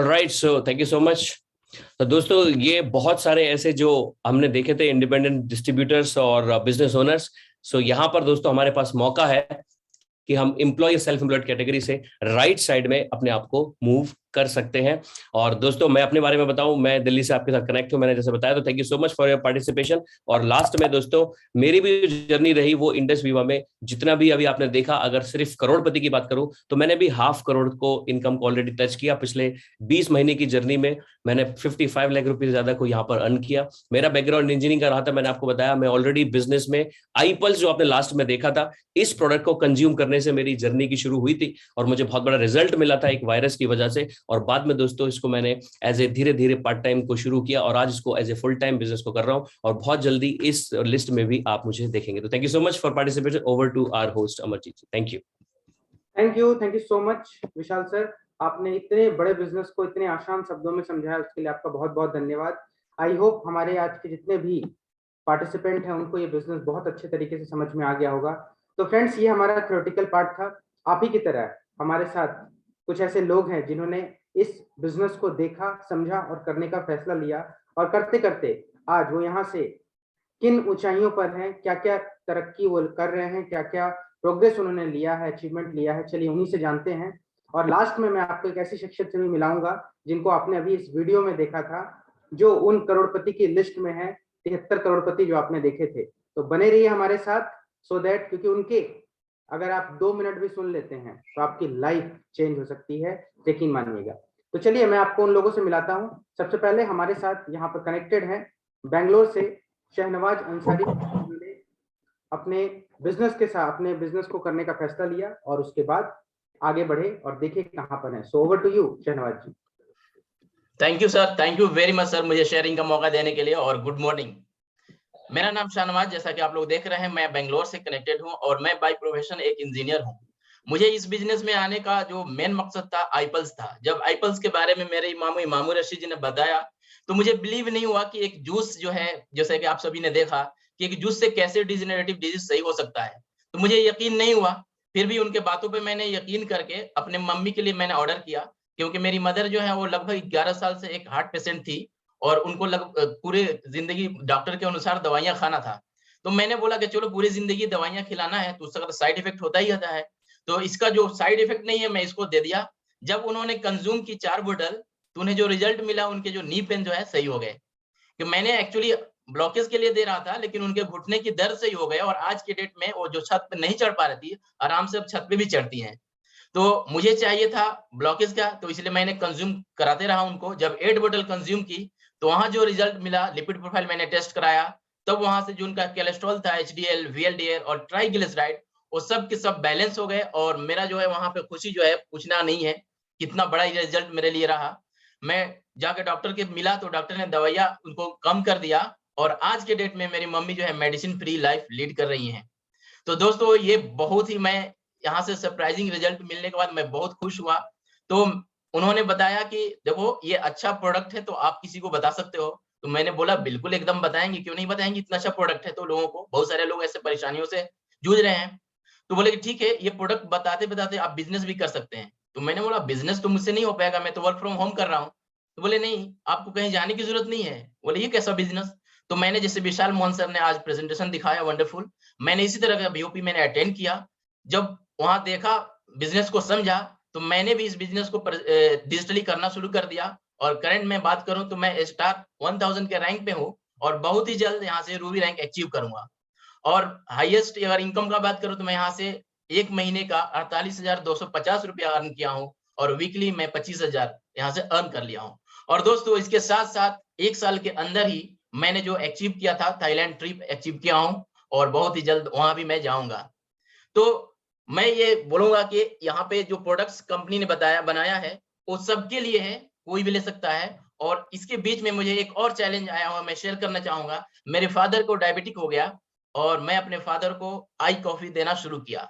Alright, so thank you so much. तो दोस्तों, ये बहुत सारे ऐसे जो हमने देखे थे इंडिपेंडेंट डिस्ट्रीब्यूटर्स और बिजनेस ओनर्स। सो यहाँ पर दोस्तों हमारे पास मौका है कि हम एम्प्लॉय सेल्फ एम्प्लॉयड कैटेगरी से राइट साइड में अपने आप को मूव कर सकते हैं। और दोस्तों, मैं अपने बारे में बताऊं, मैं दिल्ली से आपके साथ कनेक्ट हूं, मैंने जैसे बताया। तो thank you so much for your participation. और लास्ट में दोस्तों, मेरी भी जर्नी रही वो इंडस वीवा में, जितना भी अभी आपने देखा, अगर सिर्फ करोड़पति की बात करूं तो मैंने भी 500 करोड़ को इनकम को ऑलरेडी टच किया। पिछले 20 महीने की जर्नी में मैंने 55 लाख रुपए ज्यादा को यहाँ पर अर्न किया। मेरा बैकग्राउंड इंजीनियरिंग का रहा था, मैंने आपको बताया। मैं ऑलरेडी बिजनेस में आईपल्स जो आपने लास्ट में देखा था, इस प्रोडक्ट को कंज्यूम करने से मेरी जर्नी की शुरू हुई थी और मुझे बहुत बड़ा रिजल्ट मिला था एक वायरस की वजह से। और बाद में दोस्तों इसको मैंने एज ए धीरे धीरे पार्ट टाइम को शुरू किया और आज इसको as a full time business को कर रहा हूं। और बहुत जल्दी इस लिस्ट में भी आप मुझे देखेंगे। तो thank you so much for participation. Over to our host Amarjeet ji. Thank you. Thank you so much Vishal sir. आपने इतने बड़े बिजनेस को इतने आसान शब्दों में समझाया, उसके लिए आपका बहुत बहुत धन्यवाद। आई होप हमारे आज के जितने भी पार्टिसिपेंट हैं उनको ये बिजनेस बहुत अच्छे तरीके से समझ में आ गया होगा। तो फ्रेंड्स, ये हमारा थ्योरेटिकल पार्ट था। आप ही की तरह हमारे साथ कुछ ऐसे लोग हैं जिन्होंने इस बिजनेस को देखा, समझा और करने का फैसला लिया, और करते करते आज वो यहाँ से किन ऊंचाइयों पर हैं, क्या क्या तरक्की वो कर रहे हैं, क्या क्या प्रोग्रेस उन्होंने लिया है, अचीवमेंट लिया है, चलिए उन्हीं से जानते हैं। और लास्ट में मैं आपको एक ऐसी शख्सियत से भी मिलाऊंगा जिनको आपने अभी इस वीडियो में देखा था, जो उन करोड़पति की लिस्ट में है, 73 करोड़पति जो आपने देखे थे। तो बने रहिए हमारे साथ, सो दैट, क्योंकि उनके अगर आप 2 मिनट भी सुन लेते हैं तो आपकी लाइफ चेंज हो सकती है, यकीन मानिएगा। तो चलिए मैं आपको उन लोगों से मिलाता हूं। सबसे पहले हमारे साथ यहाँ पर कनेक्टेड हैं बेंगलोर से शहनवाज अंसारी। ने अपने बिजनेस के साथ अपने बिजनेस को करने का फैसला लिया और उसके बाद आगे बढ़े और देखे कहां पर है। So over to you Shahnawaz ji. Thank you sir, thank you very much sir, मुझे शेयरिंग का मौका देने के लिए। और गुड मॉर्निंग, मेरा नाम शाहनवाज, जैसा कि आप लोग देख रहे हैं, मैं बेंगलोर से कनेक्टेड हूं और मैं बाय प्रोफेशन एक इंजीनियर हूं। मुझे इस बिजनेस में आने का जो मेन मकसद था आईपल्स था। जब आईपल्स के बारे में मेरे इमाम रशीद जी ने बताया तो मुझे बिलीव नहीं हुआ कि एक जूस जो है, जैसे कि आप सभी ने देखा कि एक जूस से कैसे डिजेनरेटिव डिजीज सही हो सकता है, तो मुझे यकीन नहीं हुआ। फिर भी उनके बातों पे मैंने यकीन करके अपने मम्मी के लिए मैंने ऑर्डर किया, क्योंकि मेरी मदर जो है वो लगभग 11 साल से एक हार्ट पेशेंट थी और उनको पूरे जिंदगी डॉक्टर के अनुसार दवाइयां खाना था। तो मैंने बोला कि चलो पूरी जिंदगी दवाइयां खिलाना है तो उसका साइड इफेक्ट होता ही होता है, तो इसका जो साइड इफेक्ट नहीं है मैं इसको दे दिया। जब उन्होंने कंज्यूम की 4 बोतल तो उन्हें जो रिजल्ट मिला, उनके जो नी पेन जो है सही हो गए। कि मैंने एक्चुअली ब्लॉकेज के लिए दे रहा था, लेकिन उनके घुटने की दर्द सही हो गए और आज के डेट में वो जो छत पे नहीं चढ़ पा रही थी, आराम से अब छत पे भी चढ़ती हैं। तो मुझे चाहिए था ब्लॉकेज का, तो इसलिए मैंने कंज्यूम कराते रहा उनको। जब 8 बोतल कंज्यूम की तो वहां जो रिजल्ट मिला, लिपिड प्रोफाइल मैंने टेस्ट कराया, तब वहां से जो उनका कोलेस्ट्रॉल था, एचडीएल, वीएलडीएल और ट्राइग्लिसराइड, वो सब के सब बैलेंस हो गए। और मेरा जो है वहां पे खुशी जो है पूछना नहीं है, कितना बड़ा ये रिजल्ट मेरे लिए रहा। मैं जाके डॉक्टर के मिला तो डॉक्टर ने दवाइयां उनको कम कर दिया और आज के डेट में मेरी मम्मी जो है मेडिसिन फ्री लाइफ लीड कर रही हैं। तो दोस्तों, ये बहुत ही, मैं यहाँ से सरप्राइजिंग रिजल्ट मिलने के बाद मैं बहुत खुश हुआ। तो उन्होंने बताया कि देखो ये अच्छा प्रोडक्ट है तो आप किसी को बता सकते हो। तो मैंने बोला बिल्कुल एकदम बताएंगे, क्यों नहीं बताएंगे, इतना अच्छा प्रोडक्ट है तो लोगों को, बहुत सारे लोग ऐसे परेशानियों से जूझ रहे हैं। तो बोले कि ठीक है, ये प्रोडक्ट बताते बताते आप बिजनेस भी कर सकते हैं। तो मैंने बोला बिजनेस तो मुझसे नहीं हो पाएगा, मैं तो वर्क फ्रॉम होम कर रहा हूँ। तो बोले नहीं, आपको कहीं जाने की जरूरत नहीं है। बोले ये कैसा बिजनेस? तो मैंने, जैसे विशाल मोहन सर ने आज प्रेजेंटेशन दिखाया वंडरफुल, मैंने इसी तरह का बीओपी मैंने अटेंड किया। जब वहां देखा, बिजनेस को समझा, तो मैंने भी इस बिजनेस को डिजिटली करना शुरू कर दिया। और करंट में बात करूं तो मैं स्टार 1000 के रैंक पे हूं और बहुत ही जल्द यहाँ से रूबी रैंक अचीव करूंगा। और हाईएस्ट अगर इनकम का बात करूं तो मैं यहाँ से एक महीने का 48,250 रुपया अर्न किया हूँ और वीकली मैं 25,000 यहाँ से अर्न कर लिया हूँ। और दोस्तों, इसके साथ साथ 1 साल के अंदर ही मैंने जो अचीव किया था, थाईलैंड ट्रिप अचीव किया हूँ और बहुत ही जल्द वहां भी मैं जाऊंगा। तो मैं ये बोलूंगा कि यहाँ पे जो प्रोडक्ट्स कंपनी ने बनाया है वो सबके लिए है, कोई भी ले सकता है। और इसके बीच में मुझे एक और चैलेंज आया हुआ, मैं शेयर करना चाहूंगा। मेरे फादर को डायबिटिक हो गया और मैं अपने फादर को आई कॉफी देना शुरू किया।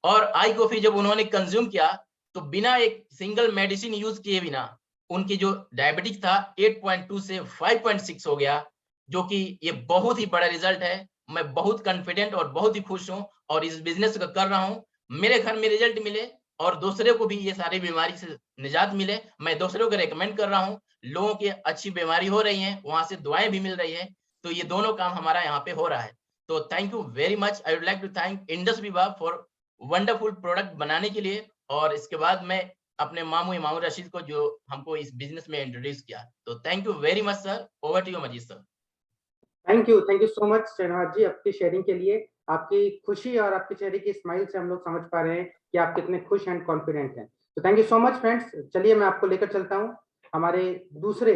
और आई कॉफी जब उन्होंने कंज्यूम किया तो बिना एक सिंगल मेडिसिन यूज किए बिना उनकी जो डायबिटिक था 8.2 से 5.6 हो गया, जो कि ये बहुत ही बड़ा रिजल्ट है। मैं बहुत कॉन्फिडेंट और बहुत ही खुश हूं और इस बिजनेस को कर रहा हूं। मेरे घर में रिजल्ट मिले और दूसरे को भी ये सारी बीमारी से निजात मिले। मैं दूसरों को रेकमेंड कर रहा हूँ, लोगों की अच्छी बीमारी हो रही है, वहां से दुआएं भी मिल रही है, तो ये दोनों काम हमारा यहाँ पे हो रहा है। तो thank you very much. I would like to thank Indus Viva for wonderful product बनाने के लिए, और इसके बाद मैं अपने मामू इमाम रशीद को जो हमको इस बिजनेस में इंट्रोड्यूस किया। तो thank you very much sir. Over to you Majid sir. Thank you so much Shahnaz ji आपकी शेयरिंग के लिए। आपकी खुशी और आपके चेहरे की स्माइल से हम लोग समझ पा रहे हैं कि आप कितने खुश एंड कॉन्फिडेंट हैं। तो thank you so much friends. चलिए मैं आपको लेकर चलता हूं, हमारे दूसरे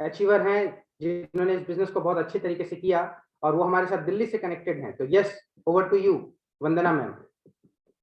अचीवर हैं जिन्होंने इस बिजनेस को बहुत अच्छे तरीके से किया, और वो हमारे साथ दिल्ली से कनेक्टेड हैं। तो yes, over to you Vandana ma'am.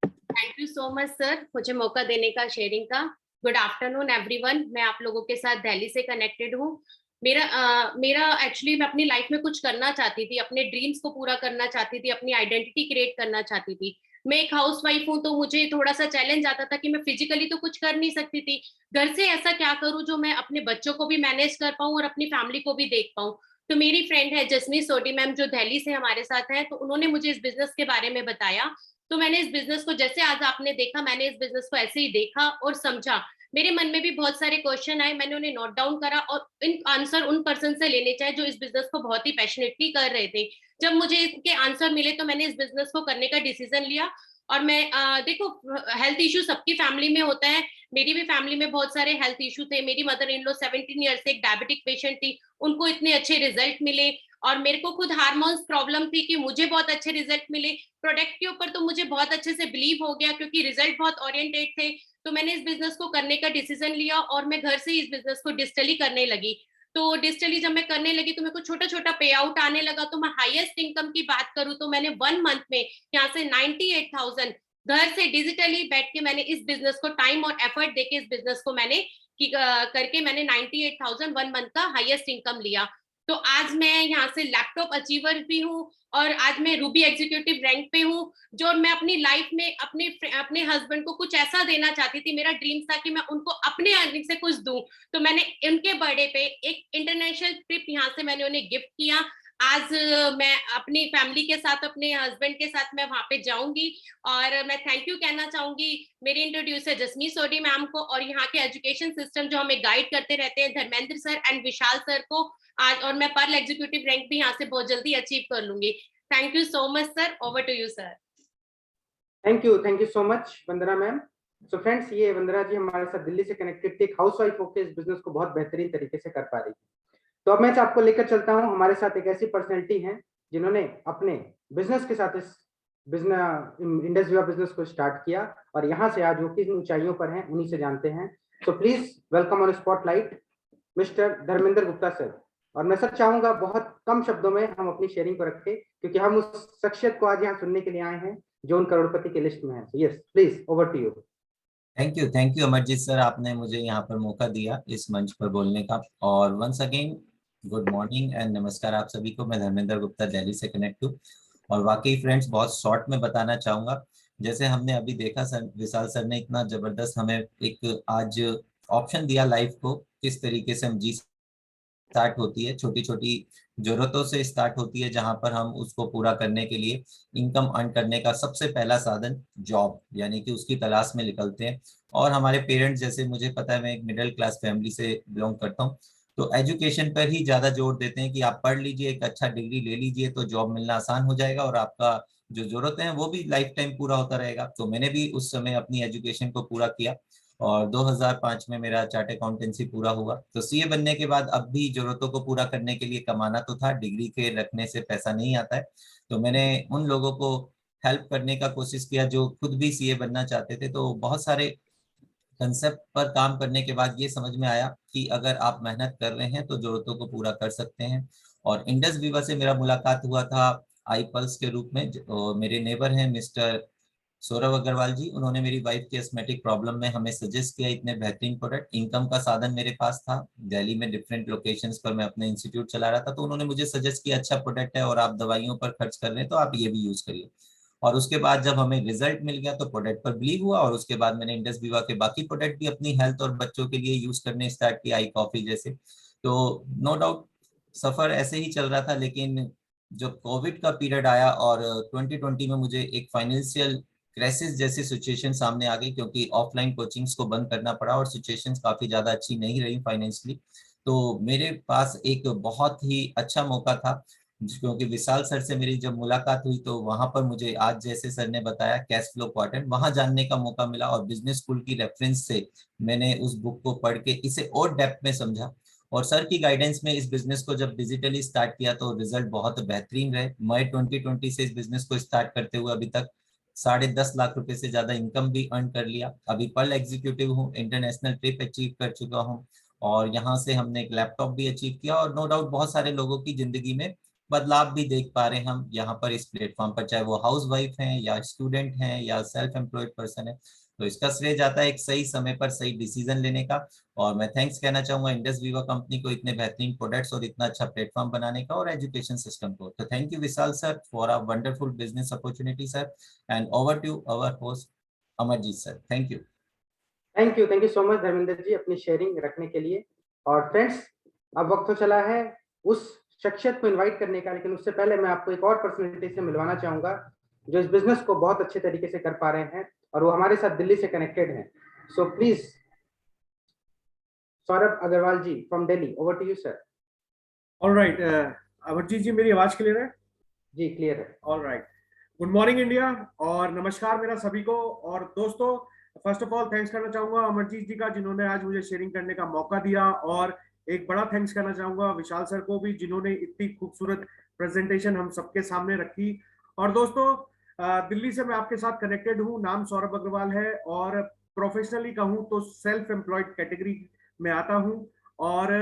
Thank you so much sir, मुझे मौका देने का, शेयरिंग का। Good afternoon everyone. मैं आप लोगों के साथ दिल्ली से कनेक्टेड हूँ। मेरा एक्चुअली मैं अपनी लाइफ में कुछ करना चाहती थी, अपने ड्रीम्स को पूरा करना चाहती थी, अपनी आइडेंटिटी क्रिएट करना चाहती थी। मैं एक हाउसवाइफ हूँ, तो मुझे थोड़ा सा चैलेंज आता था कि मैं फिजिकली तो कुछ कर नहीं सकती थी, घर से ऐसा क्या करूँ जो मैं अपने बच्चों को भी मैनेज कर पाऊँ और अपनी फैमिली को भी देख पाऊँ। तो मेरी फ्रेंड है जसमीत सोडी मैम, जो दिल्ली से हमारे साथ है, तो उन्होंने मुझे इस बिजनेस के बारे में बताया। तो मैंने इस बिजनेस को, जैसे आज आपने देखा, मैंने इस बिजनेस को ऐसे ही देखा और समझा। मेरे मन में भी बहुत सारे क्वेश्चन आए, मैंने उन्हें नोट डाउन करा और इन आंसर उन पर्सन से लेने चाहिए जो इस बिजनेस को बहुत ही पैशनेटली कर रहे थे। जब मुझे इसके आंसर मिले तो मैंने इस बिजनेस को करने का डिसीजन लिया। और मैं देखो, हेल्थ इशू सबकी फैमिली में होता है। मेरी भी फैमिली में बहुत सारे हेल्थ इशू थे। मेरी मदर इन लॉ 17 ईयर्स से एक डायबिटिक पेशेंट थी, उनको इतने अच्छे रिजल्ट मिले। और मेरे को खुद हार्मोन्स प्रॉब्लम थी कि मुझे बहुत अच्छे रिजल्ट मिले। प्रोडक्ट के ऊपर तो मुझे बहुत अच्छे से बिलीव हो गया क्योंकि रिजल्ट बहुत ओरिएंटेड थे। तो मैंने इस बिजनेस को करने का डिसीजन लिया और मैं घर से इस बिजनेस को डिजिटली करने लगी। तो डिजिटली जब मैं करने लगी तो मेरे को छोटा छोटा पे आउट आने लगा। तो मैं हाईएस्ट इनकम की बात करूं तो मैंने 1 मंथ में यहाँ से 98,000 घर से डिजिटली बैठ के मैंने इस बिजनेस को टाइम और एफर्ट देके इस बिजनेस को मैंने करके मैंने 98,000 1 मंथ का हाईएस्ट इनकम लिया। तो आज मैं यहाँ से लैपटॉप अचीवर भी हूँ और आज मैं रूबी एग्जीक्यूटिव रैंक पे हूँ। जो मैं अपनी लाइफ में अपने हस्बैंड को कुछ ऐसा देना चाहती थी, मेरा ड्रीम था कि मैं उनको अपने अर्निंग से कुछ दूं। तो मैंने उनके बर्थडे पे एक इंटरनेशनल ट्रिप यहाँ से मैंने उन्हें गिफ्ट किया। आज मैं अपनी फैमिली के साथ, अपने हस्बैंड के साथ मैं वहां पे जाऊंगी। और मैं थैंक यू कहना चाहूंगी मेरे इंट्रोड्यूसर जसमीत सोडी मैम को और यहाँ के एजुकेशन सिस्टम जो हमें गाइड करते रहते हैं, Dharmendra sir and Vishal sir को आज। और मैं पर्ल एग्जीक्यूटिव रैंक भी यहाँ से बहुत जल्दी अचीव कर लूंगी। Thank you so much sir. Over to you sir. Thank you so much Vandana ma'am. So friends, ये वंदना जी हमारे साथ दिल्ली से कनेक्टेड थी, एक हाउसवाइफ होकर इस बिजनेस को बहुत बेहतरीन तरीके से कर पा रही थी। तो अब मैं आपको लेकर चलता हूं, हमारे साथ एक ऐसी पर्सनैलिटी है जिन्होंने अपने बिजनेस के साथ इस इंडस विवा बिजनेस को स्टार्ट किया और यहाँ से आज वो किन ऊंचाइयों पर हैं उन्हीं से जानते हैं। So please welcome on spotlight mister Dharmendra Gupta sir. और मैं सर चाहूंगा बहुत कम शब्दों में हम अपनी शेयरिंग को रखें क्योंकि हम उस शख्सियत को आज यहाँ सुनने के लिए आए हैं जो उन करोड़पति की लिस्ट में है। Yes please, over to you. Thank you Amarjeet sir, आपने मुझे यहाँ पर मौका दिया इस मंच पर बोलने का। और once again good morning and नमस्कार आप सभी को। मैं धर्मेंद्र गुप्ता दिल्ली से कनेक्ट हूँ। और वाकई फ्रेंड्स, बहुत शॉर्ट में बताना चाहूंगा, जैसे हमने अभी देखा सर, विशाल सर ने इतना जबरदस्त हमें एक आज ऑप्शन दिया लाइफ को किस तरीके से हम जी स्टार्ट होती है, छोटी छोटी जरूरतों से स्टार्ट होती है, जहां पर हम उसको पूरा करने के लिए इनकम अर्न करने का सबसे पहला साधन जॉब यानी कि उसकी तलाश में निकलते हैं। और हमारे पेरेंट्स, जैसे मुझे पता है मैं एक मिडिल क्लास फैमिली से बिलोंग करता हूँ, तो एजुकेशन पर ही ज्यादा जोर देते हैं कि आप पढ़ लीजिए, एक अच्छा डिग्री ले लीजिए तो जॉब मिलना आसान हो जाएगा और आपका जो जरूरतें हैं वो भी लाइफ टाइम पूरा होता रहेगा। तो मैंने भी उस समय अपनी एजुकेशन को पूरा किया और 2005 में मेरा चार्ट अकाउंटेंसी पूरा हुआ। तो सीए बनने के बाद अब भी जरूरतों को पूरा करने के लिए कमाना तो था, डिग्री के रखने से पैसा नहीं आता है। तो मैंने उन लोगों को हेल्प करने का कोशिश किया जो खुद भी सीए बनना चाहते थे। तो बहुत सारे कंसेप्ट पर काम करने के बाद ये समझ में आया कि अगर आप मेहनत कर रहे हैं तो जरूरतों को पूरा कर सकते हैं। और इंडस विवा से मेरा मुलाकात हुआ था आई पल्स के रूप में। मेरे नेबर हैं मिस्टर सौरभ अग्रवाल जी, उन्होंने मेरी वाइफ की एस्थमेटिक प्रॉब्लम में हमें सजेस्ट किया इतने बेहतरीन प्रोडक्ट। इनकम का साधन मेरे पास था, दिल्ली में डिफरेंट लोकेशंस पर मैं अपने इंस्टीट्यूट चला रहा था, तो उन्होंने मुझे सजेस्ट किया अच्छा प्रोडक्ट है और आप दवाइयों पर खर्च कर रहे हैं तो आप ये भी यूज करिए। और उसके बाद जब हमें रिजल्ट मिल गया तो प्रोडक्ट पर बिलीव हुआ और उसके बाद मैंने इंडस विवा के बाकी प्रोडक्ट भी अपनी हेल्थ और बच्चों के लिए यूज करने स्टार्ट किया, आई कॉफी जैसे। तो नो डाउट सफर ऐसे ही चल रहा था, लेकिन जब कोविड का पीरियड आया और 2020 में मुझे एक फाइनेंशियल क्राइसिस जैसी सिचुएशन सामने आ गई, क्योंकि ऑफलाइन कोचिंग्स को बंद करना पड़ा और सिचुएशंस काफी ज्यादा अच्छी नहीं रही फाइनेंशियली। तो मेरे पास एक बहुत ही अच्छा मौका था, क्योंकि विशाल सर से मेरी जब मुलाकात हुई तो वहां पर मुझे आज जैसे सर ने बताया कैश फ्लो क्वाड्रेंट, वहां जानने का मौका मिला और बिजनेस स्कूल की रेफरेंस से मैंने उस बुक को पढ़ के इसे और डेप्थ में समझा। और सर की गाइडेंस में इस बिजनेस को जब डिजिटली स्टार्ट किया तो रिजल्ट बहुत बेहतरीन रहे। मई 2020 से इस बिजनेस को स्टार्ट करते हुए अभी तक 10.5 लाख रुपए से ज्यादा इनकम भी अर्न कर लिया। अभी पर्ल एग्जीक्यूटिव हूँ, इंटरनेशनल ट्रिप अचीव कर चुका हूँ और यहाँ से हमने एक लैपटॉप भी अचीव किया और नो डाउट बहुत सारे लोगों की जिंदगी में बदलाव भी देख पा रहे हैं हम यहाँ पर इस प्लेटफॉर्म पर, चाहे वो हाउस वाइफ हैं या स्टूडेंट हैं या सेल्फ एम्प्लॉयड पर्सन है। तो इसका श्रेय जाता है एक सही समय पर सही डिसीजन लेने का। और मैं थैंक्स कहना चाहूंगा इंडस वीवा कंपनी को इतने बेहतरीन प्रोडक्ट्स और इतना अच्छा प्लेटफॉर्म बनाने का और एजुकेशन सिस्टम को। तो thank you Vishal sir for a wonderful business opportunity sir, and over to our host Amarjeet sir. Thank you so much Dharmendra ji अपनी शेयरिंग रखने के लिए। और फ्रेंड्स, अब वक्त तो चला है उस शख्सियत को इनवाइट करने का, लेकिन उससे पहले मैं आपको एक और पर्सनैलिटी से मिलवाना चाहूंगा जो इस बिजनेस को बहुत अच्छे तरीके से कर पा रहे हैं और वो हमारे साथ दिल्ली से कनेक्टेड हैं। So please Saurabh Agarwal ji from Delhi, over to you sir. Alright, Amarjeet ji मेरी आवाज क्लियर है? जी क्लियर है। ऑलराइट, गुड मॉर्निंग इंडिया और नमस्कार मेरा सभी को। और दोस्तों, फर्स्ट ऑफ ऑल थैंक्स करना चाहूंगा अमरजीत जी का जिन्होंने आज मुझे शेयरिंग करने का मौका दिया, और एक बड़ा थैंक्स करना चाहूंगा विशाल सर को भी जिन्होंने इतनी खूबसूरत प्रेजेंटेशन हम सबके सामने रखी। और दोस्तों, दिल्ली से मैं आपके साथ कनेक्टेड हूँ, नाम सौरभ अग्रवाल है और प्रोफेशनली कहूँ तो सेल्फ एम्प्लॉयड कैटेगरी में आता हूँ। और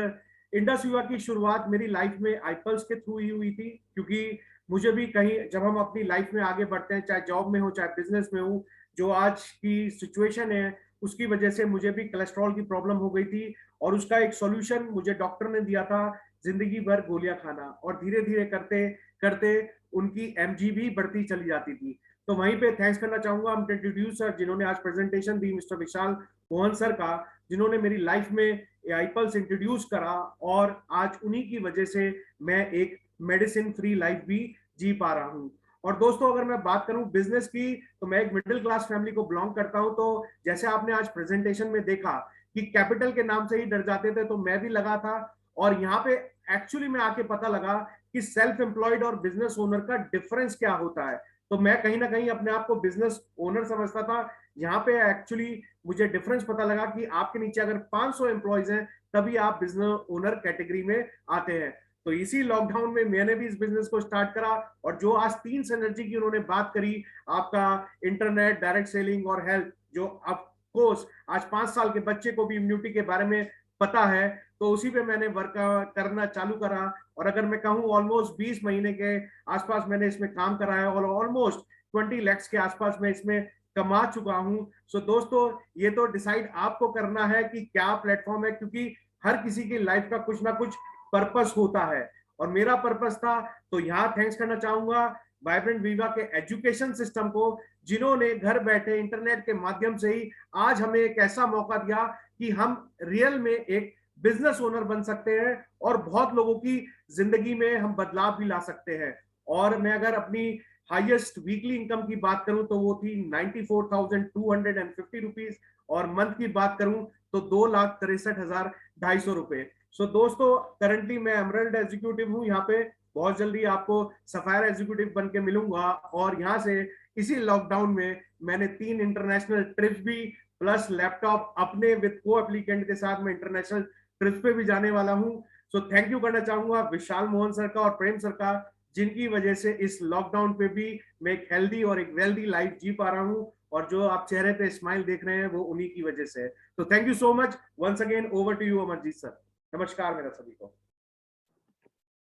इंडस वीवा की शुरुआत मेरी लाइफ में आईपल्स के थ्रू ही हुई थी, क्योंकि मुझे भी कहीं जब हम अपनी लाइफ में आगे बढ़ते हैं, चाहे जॉब में हो चाहे बिजनेस में हो, जो आज की सिचुएशन है उसकी वजह से मुझे भी कोलेस्ट्रॉल की प्रॉब्लम हो गई थी और उसका एक सॉल्यूशन मुझे डॉक्टर ने दिया था, जिंदगी भर गोलियां खाना। और धीरे धीरे करते करते उनकी एमजी भी बढ़ती चली जाती थी। तो वहीं पे थैंक्स करना चाहूंगा हम इंट्रोड्यूसर जिन्होंने आज प्रेजेंटेशन दी, मिस्टर विशाल मोहन सर का, जिन्होंने मेरी लाइफ में आईपल्स इंट्रोड्यूस करा और आज उन्हीं की वजह से मैं एक मेडिसिन फ्री लाइफ भी जी पा रहा हूँ। और दोस्तों, अगर मैं बात करूं बिजनेस की, तो मैं एक मिडिल क्लास फैमिली को बिलोंग करता हूं। तो जैसे आपने आज प्रेजेंटेशन में देखा कि कैपिटल के नाम से ही डर जाते थे, तो मैं भी लगा था और यहाँ पे एक्चुअली में आके पता लगा कि सेल्फ एम्प्लॉयड और बिजनेस ओनर का डिफरेंस क्या होता है। तो मैं कहीं ना कहीं अपने आप को बिजनेस ओनर समझता था, यहाँ पे एक्चुअली मुझे डिफरेंस पता लगा कि आपके नीचे अगर 500 एम्प्लॉयज हैं तभी आप बिजनेस ओनर कैटेगरी में आते हैं। तो इसी लॉकडाउन में मैंने भी इस बिजनेस को स्टार्ट करा, और जो आज 3 सिनर्जी की उन्होंने बात करी, आपका इंटरनेट, डायरेक्ट सेलिंग और हेल्थ, जो ऑफ कोर्स आज 5 साल के बच्चे को भी इम्यूनिटी के बारे में पता है, तो उसी पे मैंने वर्क करना चालू करा। और अगर मैं कहूँ ऑलमोस्ट 20 महीने के आसपास मैंने इसमें काम करा है और ऑलमोस्ट 20 लाख के आसपास मैं इसमें कमा चुका हूँ। सो दोस्तों, ये तो डिसाइड आपको करना है कि क्या प्लेटफॉर्म है, क्योंकि हर किसी की लाइफ का कुछ ना कुछ पर्पस होता है और मेरा पर्पस था। तो यहाँ थैंक्स करना चाहूंगा वाइब्रेंट वीवा के एजुकेशन सिस्टम को, जिन्होंने घर बैठे इंटरनेट के माध्यम से ही आज हमें एक ऐसा मौका दिया कि हम रियल में एक बिजनेस ओनर बन सकते हैं और बहुत लोगों की जिंदगी में हम बदलाव भी ला सकते हैं। और मैं अगर अपनी हाईएस्ट वीकली इनकम की बात करूं तो वो थी 94,250 रुपीज, और मंथ की बात करूं तो 2,63,250 रुपए। सो दोस्तों, करंटली मैं एमरल्ड एग्जीक्यूटिव हूं यहाँ पे, बहुत जल्दी आपको सफायर एग्जीक्यूटिव बन के मिलूंगा। और यहाँ से इसी लॉकडाउन में मैंने 3 इंटरनेशनल ट्रिप्स भी प्लस लैपटॉप अपने विद को एप्लीकेंट के साथ मैं इंटरनेशनल ट्रिप्स पे भी जाने वाला हूँ। सो थैंक यू करना चाहूंगा विशाल मोहन सर का और प्रेम सर का, जिनकी वजह से इस लॉकडाउन पे भी मैं एक हेल्दी और एक वेल्दी लाइफ जी पा रहा हूँ, और जो आप चेहरे पे स्माइल देख रहे हैं वो उन्हीं की वजह से है। तो thank you so much once again, over to you Amarjeet sir. नमस्कार मेरा सभी को।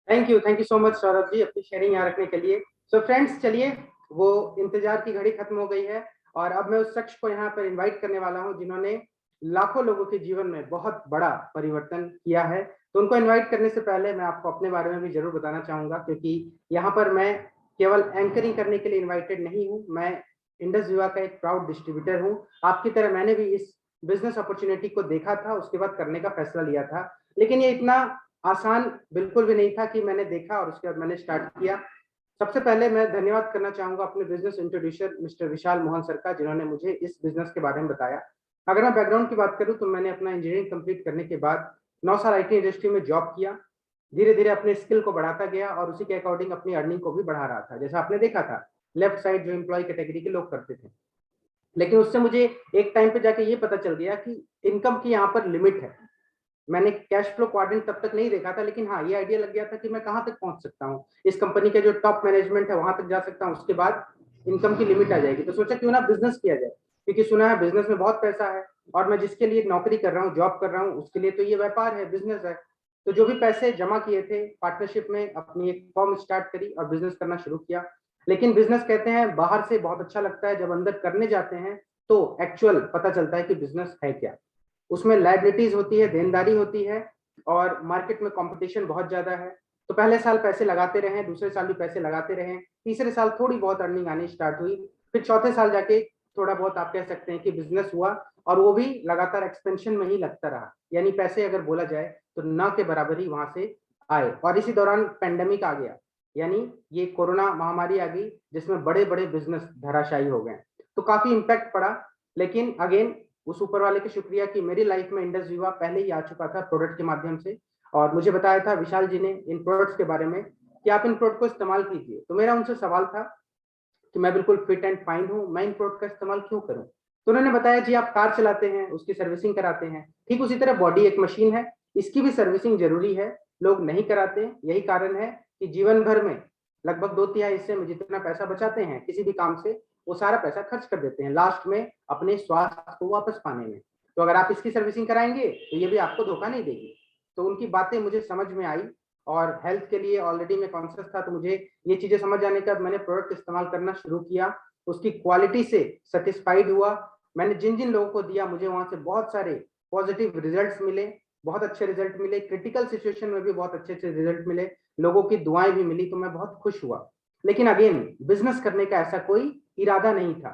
Thank you so much Saurabh ji अपनी शेयरिंग यहाँ रखने के लिए। सो फ्रेंड्स, चलिए, वो इंतजार की घड़ी खत्म हो गई है और अब मैं उस शख्स को यहाँ पर इनवाइट करने वाला हूँ जिन्होंने लाखों लोगों के जीवन में बहुत बड़ा परिवर्तन किया है। तो उनको इनवाइट करने से पहले मैं आपको अपने बारे में भी जरूर बताना चाहूंगा, क्योंकि यहाँ पर मैं केवल एंकरिंग करने के लिए इन्वाइटेड नहीं हूँ, मैं इंडस वीवा का एक प्राउड डिस्ट्रीब्यूटर हूँ। आपकी तरह मैंने भी इस बिजनेस अपॉर्चुनिटी को देखा था, उसके बाद करने का फैसला लिया था, लेकिन ये इतना आसान बिल्कुल भी नहीं था कि मैंने देखा और उसके बाद मैंने स्टार्ट किया। सबसे पहले मैं धन्यवाद करना चाहूंगा अपने बिजनेस इंट्रोड्यूसर मिस्टर विशाल मोहन सर का, जिन्होंने मुझे इस बिजनेस के बारे में बताया। अगर मैं बैकग्राउंड की बात करूं तो मैंने अपना इंजीनियरिंग कंप्लीट करने के बाद 9 साल आईटी इंडस्ट्री में जॉब किया। धीरे धीरे अपने स्किल को बढ़ाता गया और उसी के अकॉर्डिंग अपनी अर्निंग को भी बढ़ा रहा था, जैसा आपने देखा था लेफ्ट साइड जो एम्प्लॉय कैटेगरी के लोग करते थे। लेकिन उससे मुझे एक टाइम पे जाके ये पता चल गया कि इनकम की यहाँ पर लिमिट है। मैंने कैश फ्लो क्वाड्रेंट तब तक नहीं देखा था, लेकिन हाँ ये आइडिया लग गया था कि मैं कहाँ तक पहुंच सकता हूँ, इस कंपनी के जो टॉप मैनेजमेंट है वहां तक जा सकता हूँ, उसके बाद इनकम की लिमिट आ जाएगी। तो सोचा क्यों ना बिजनेस किया जाए, क्योंकि सुना है बिजनेस में बहुत पैसा है और मैं जिसके लिए नौकरी कर रहा हूँ, जॉब कर रहा हूँ, उसके लिए तो ये व्यापार है, बिजनेस है। तो जो भी पैसे जमा किए थे पार्टनरशिप में अपनी एक फॉर्म स्टार्ट करी और बिजनेस करना शुरू किया। लेकिन बिजनेस कहते हैं बाहर से बहुत अच्छा लगता है, जब अंदर करने जाते हैं तो एक्चुअल पता चलता है कि बिजनेस है क्या। उसमें लायबिलिटीज होती है, देनदारी होती है और मार्केट में कंपटीशन बहुत ज्यादा है। तो पहले साल पैसे लगाते रहे, दूसरे साल भी पैसे लगाते रहे, तीसरे साल थोड़ी बहुत अर्निंग आनी स्टार्ट हुई, फिर चौथे साल जाके थोड़ा बहुत आप कह सकते हैं कि बिजनेस हुआ और वो भी लगातार एक्सपेंशन में ही लगता रहा। यानी पैसे अगर बोला जाए तो ना के बराबर ही वहां से आए। और इसी दौरान पेंडेमिक आ गया, यानी ये कोरोना महामारी आ गई जिसमें बड़े बड़े बिजनेस धराशायी हो गए। तो काफी इम्पैक्ट पड़ा। लेकिन अगेन उस ऊपर वाले का शुक्रिया कि मेरी लाइफ में इंडस वीवा पहले ही आ चुका था प्रोडक्ट के माध्यम से, और मुझे बताया था विशाल जी ने इन प्रोडक्ट्स के बारे में कि आप इन प्रोडक्ट को इस्तेमाल कीजिए। तो मेरा उनसे सवाल था कि मैं बिल्कुल फिट एंड फाइन हूँ, मैं इन प्रोडक्ट का इस्तेमाल क्यों करूँ। तो उन्होंने बताया जी आप कार चलाते हैं, उसकी सर्विसिंग कराते हैं, ठीक उसी तरह बॉडी एक मशीन है, इसकी भी सर्विसिंग जरूरी है, लोग नहीं कराते। यही कारण है कि जीवन भर में लगभग 2/3 हिस्से में जितना पैसा बचाते हैं किसी भी काम से, वो सारा पैसा खर्च कर देते हैं लास्ट में अपने स्वास्थ्य को वापस पाने में। तो अगर आप इसकी सर्विसिंग कराएंगे तो ये भी आपको धोखा नहीं देगी। तो उनकी बातें मुझे समझ में आई और हेल्थ के लिए ऑलरेडी मैं कॉन्शियस था, तो मुझे ये चीजें समझ आने के बाद मैंने प्रोडक्ट इस्तेमाल करना शुरू किया। उसकी क्वालिटी से सेटिस्फाइड हुआ। मैंने जिन जिन लोगों को दिया मुझे वहां से बहुत सारे पॉजिटिव रिजल्ट्स मिले, बहुत अच्छे रिजल्ट मिले, क्रिटिकल सिचुएशन में भी बहुत अच्छे अच्छे रिजल्ट मिले, लोगों की दुआएं भी मिली, तो मैं बहुत खुश हुआ। लेकिन अगेन बिजनेस करने का ऐसा कोई इरादा नहीं था।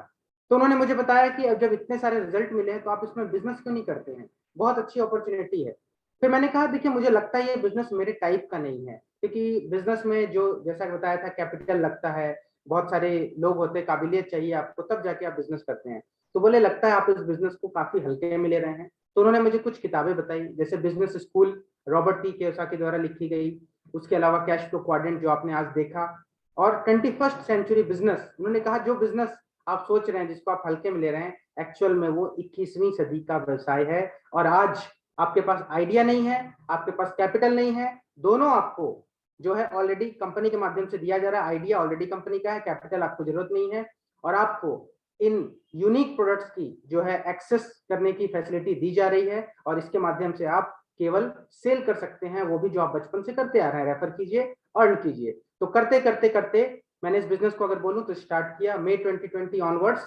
तो उन्होंने मुझे बताया कि अब जब इतने सारे रिजल्ट मिले हैं तो आप इसमें बिजनेस क्यों नहीं करते हैं, बहुत अच्छी अपॉर्चुनिटी है। फिर मैंने कहा देखिए मुझे लगता है ये बिजनेस मेरे टाइप का नहीं है, क्योंकि बिजनेस में जो जैसा बताया था कैपिटल लगता है, बहुत सारे लोग होते हैं, काबिलियत चाहिए आपको, तब जाके आप बिजनेस करते हैं। तो बोले लगता है आप इस बिजनेस को काफी हल्के में ले रहे हैं। तो उन्होंने मुझे कुछ किताबें बताई, जैसे business school Robert T Kiyosaki द्वारा लिखी गई, उसके अलावा कैश फ्लो क्वाड्रेंट जो आपने आज देखा, और 21st सेंचुरी बिजनेस। उन्होंने कहा जो बिजनेस आप सोच रहे हैं जिसको आप हल्के में ले रहे हैं, एक्चुअल में वो 21वीं सदी का व्यवसाय है। और आज आपके पास आइडिया नहीं है, आपके पास कैपिटल नहीं है, दोनों आपको जो है ऑलरेडी कंपनी के माध्यम से दिया जा रहा है। आइडिया ऑलरेडी कंपनी का है, कैपिटल आपको जरूरत नहीं है, और आपको इन यूनिक प्रोडक्ट्स की जो है एक्सेस करने की फैसिलिटी दी जा रही है, और इसके माध्यम से आप केवल सेल कर सकते हैं, वो भी जो आप बचपन से करते आ रहे हैं, रेफर कीजिए, अर्न कीजिए। तो करते करते करते मैंने इस बिजनेस को अगर बोलूं तो स्टार्ट किया मई 2020 ऑनवर्ड्स,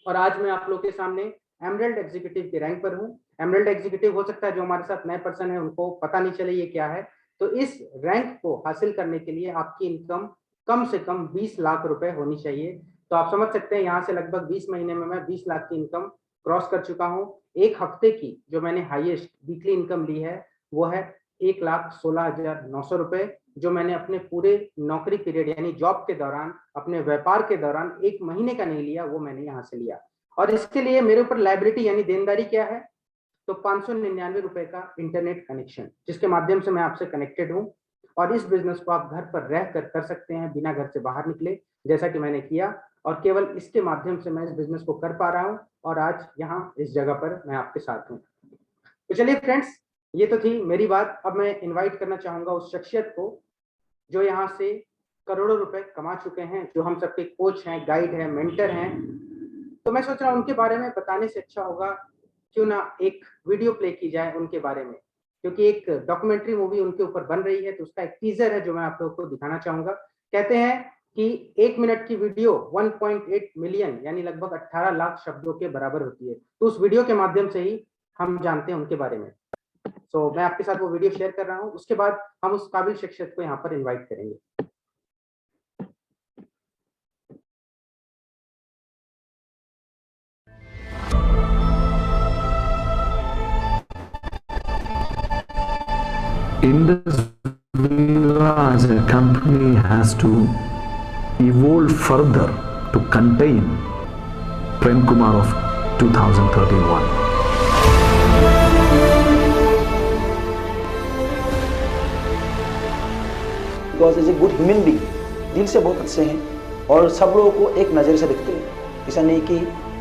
और आज मैं आप लोग के सामने एमरल्ड एग्जीक्यूटिव के रैंक पर हूं। एमरल्ड एग्जीक्यूटिव हो सकता है जो हमारे साथ नए पर्सन है उनको पता नहीं चले ये क्या है। तो इस रैंक को हासिल करने के लिए आपकी इनकम कम से कम 20 लाख रुपए होनी चाहिए। तो आप समझ सकते हैं यहाँ से लगभग 20 महीने में मैं 20 लाख की इनकम क्रॉस कर चुका हूँ। एक हफ्ते की जो मैंने हाईएस्ट वीकली इनकम ली है वो है 1,16,900 रुपए, जो मैंने अपने पूरे नौकरी पीरियड यानी जॉब के दौरान, अपने व्यापार के दौरान एक महीने का नहीं लिया, वो मैंने यहाँ से लिया। और इसके लिए मेरे ऊपर लायबिलिटी यानी देनदारी क्या है, तो 599 रुपए का इंटरनेट कनेक्शन, जिसके माध्यम से मैं आपसे कनेक्टेड हूँ। और इस बिजनेस को आप घर पर रह कर सकते हैं बिना घर से बाहर निकले, जैसा कि मैंने किया, और केवल इसके माध्यम से मैं इस बिजनेस को कर पा रहा हूँ और आज यहाँ इस जगह पर मैं आपके साथ हूँ। तो चलिए फ्रेंड्स, ये तो थी मेरी बात। अब मैं इनवाइट करना चाहूंगा उस शख्सियत को जो यहाँ से करोड़ों रुपए कमा चुके हैं, जो हम सबके कोच हैं, गाइड हैं, मेंटर हैं। तो मैं सोच रहा हूँ उनके बारे में बताने से अच्छा होगा क्यों ना एक वीडियो प्ले की जाए उनके बारे में, क्योंकि एक डॉक्यूमेंट्री मूवी उनके ऊपर बन रही है। तो उसका एक टीजर है जो मैं आप लोगों को दिखाना चाहूंगा। कहते हैं कि 1 मिनट की वीडियो 1.8 मिलियन यानी लगभग 18 लाख शब्दों के बराबर होती है। तो उस वीडियो के माध्यम से ही हम जानते हैं उनके बारे में। तो मैं आपके साथ वो वीडियो शेयर कर रहा हूँ, उसके बाद हम उस काबिल शख्सियत को यहाँ पर इन्वाइट करेंगे। Indus Viva as a company has to evolved further to contain Prem Kumar of 2031. Because as a good human being, दिल से बहुत अच्छे हैं और सब लोगों को एक नज़र से देखते हैं। ऐसा नहीं कि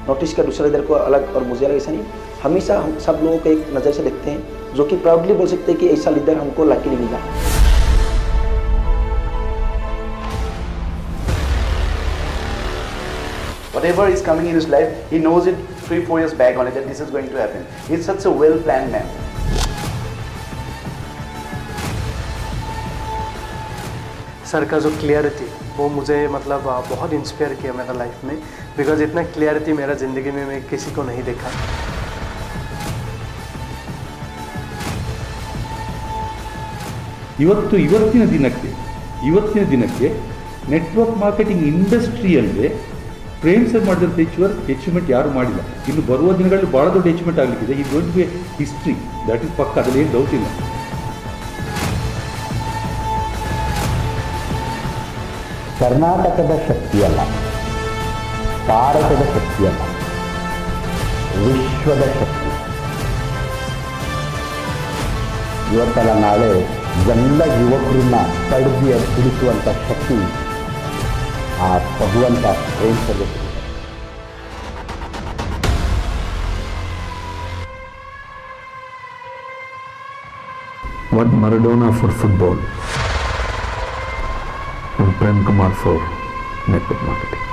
नोटिस का दूसरे इधर को अलग और मुझे अलग, ऐसा नहीं। हमेशा हम सब लोगों को एक नज़र से देखते हैं, जो कि प्राउडली बोल सकते हैं कि ऐसा लीडर हमको लकीली मिला। Whatever is coming in his life, he knows it 3-4 years back on it that this is going to happen. He's such a well-planned man. Sir का जो क्लियरिटी वो मुझे मतलब बहुत इंस्पायर किया मेरा लाइफ में, बिकॉज इतना क्लियरिटी मेरा ज़िंदगी में मैं किसी को नहीं देखा। ಇವತ್ತಿನ ದಿನಕ್ಕೆ ನೆಟ್ವರ್ಕ್ ಮಾರ್ಕೆಟಿಂಗ್ ಇಂಡಸ್ಟ್ರಿಯಲ್ಲೇ ಪ್ರೇಮ್ ಸರ್ ಮಾಡಿದಂಥ ಅಚೀವ್ಮೆಂಟ್ ಯಾರು ಮಾಡಿಲ್ಲ. ಇನ್ನು ಬರುವ ದಿನಗಳಲ್ಲಿ ಭಾಳ ದೊಡ್ಡ ಅಚೀವ್ಮೆಂಟ್ ಆಗಲಿಕ್ಕಿದೆ. ಈ going to be history, that is ಪಕ್ಕ, ಅದರಲ್ಲಿ ಏನು ಡೌಟ್ ಇಲ್ಲ. ಕರ್ನಾಟಕದ ಶಕ್ತಿಯಲ್ಲ, ಭಾರತದ ಶಕ್ತಿಯಲ್ಲ, ವಿಶ್ವದ ಶಕ್ತಿ. ಇವತ್ತಲ್ಲ ನಾಳೆ ಎಲ್ಲ ಯುವಕರನ್ನ ತಡೆದಿ ಬಿಡಿಸುವಂಥ ಶಕ್ತಿ ಆ ಭಗವಂತ ಪ್ರೇಮ್ ಸರ್ಗೆ. What Maradona for football and Prem Kumar for network marketing.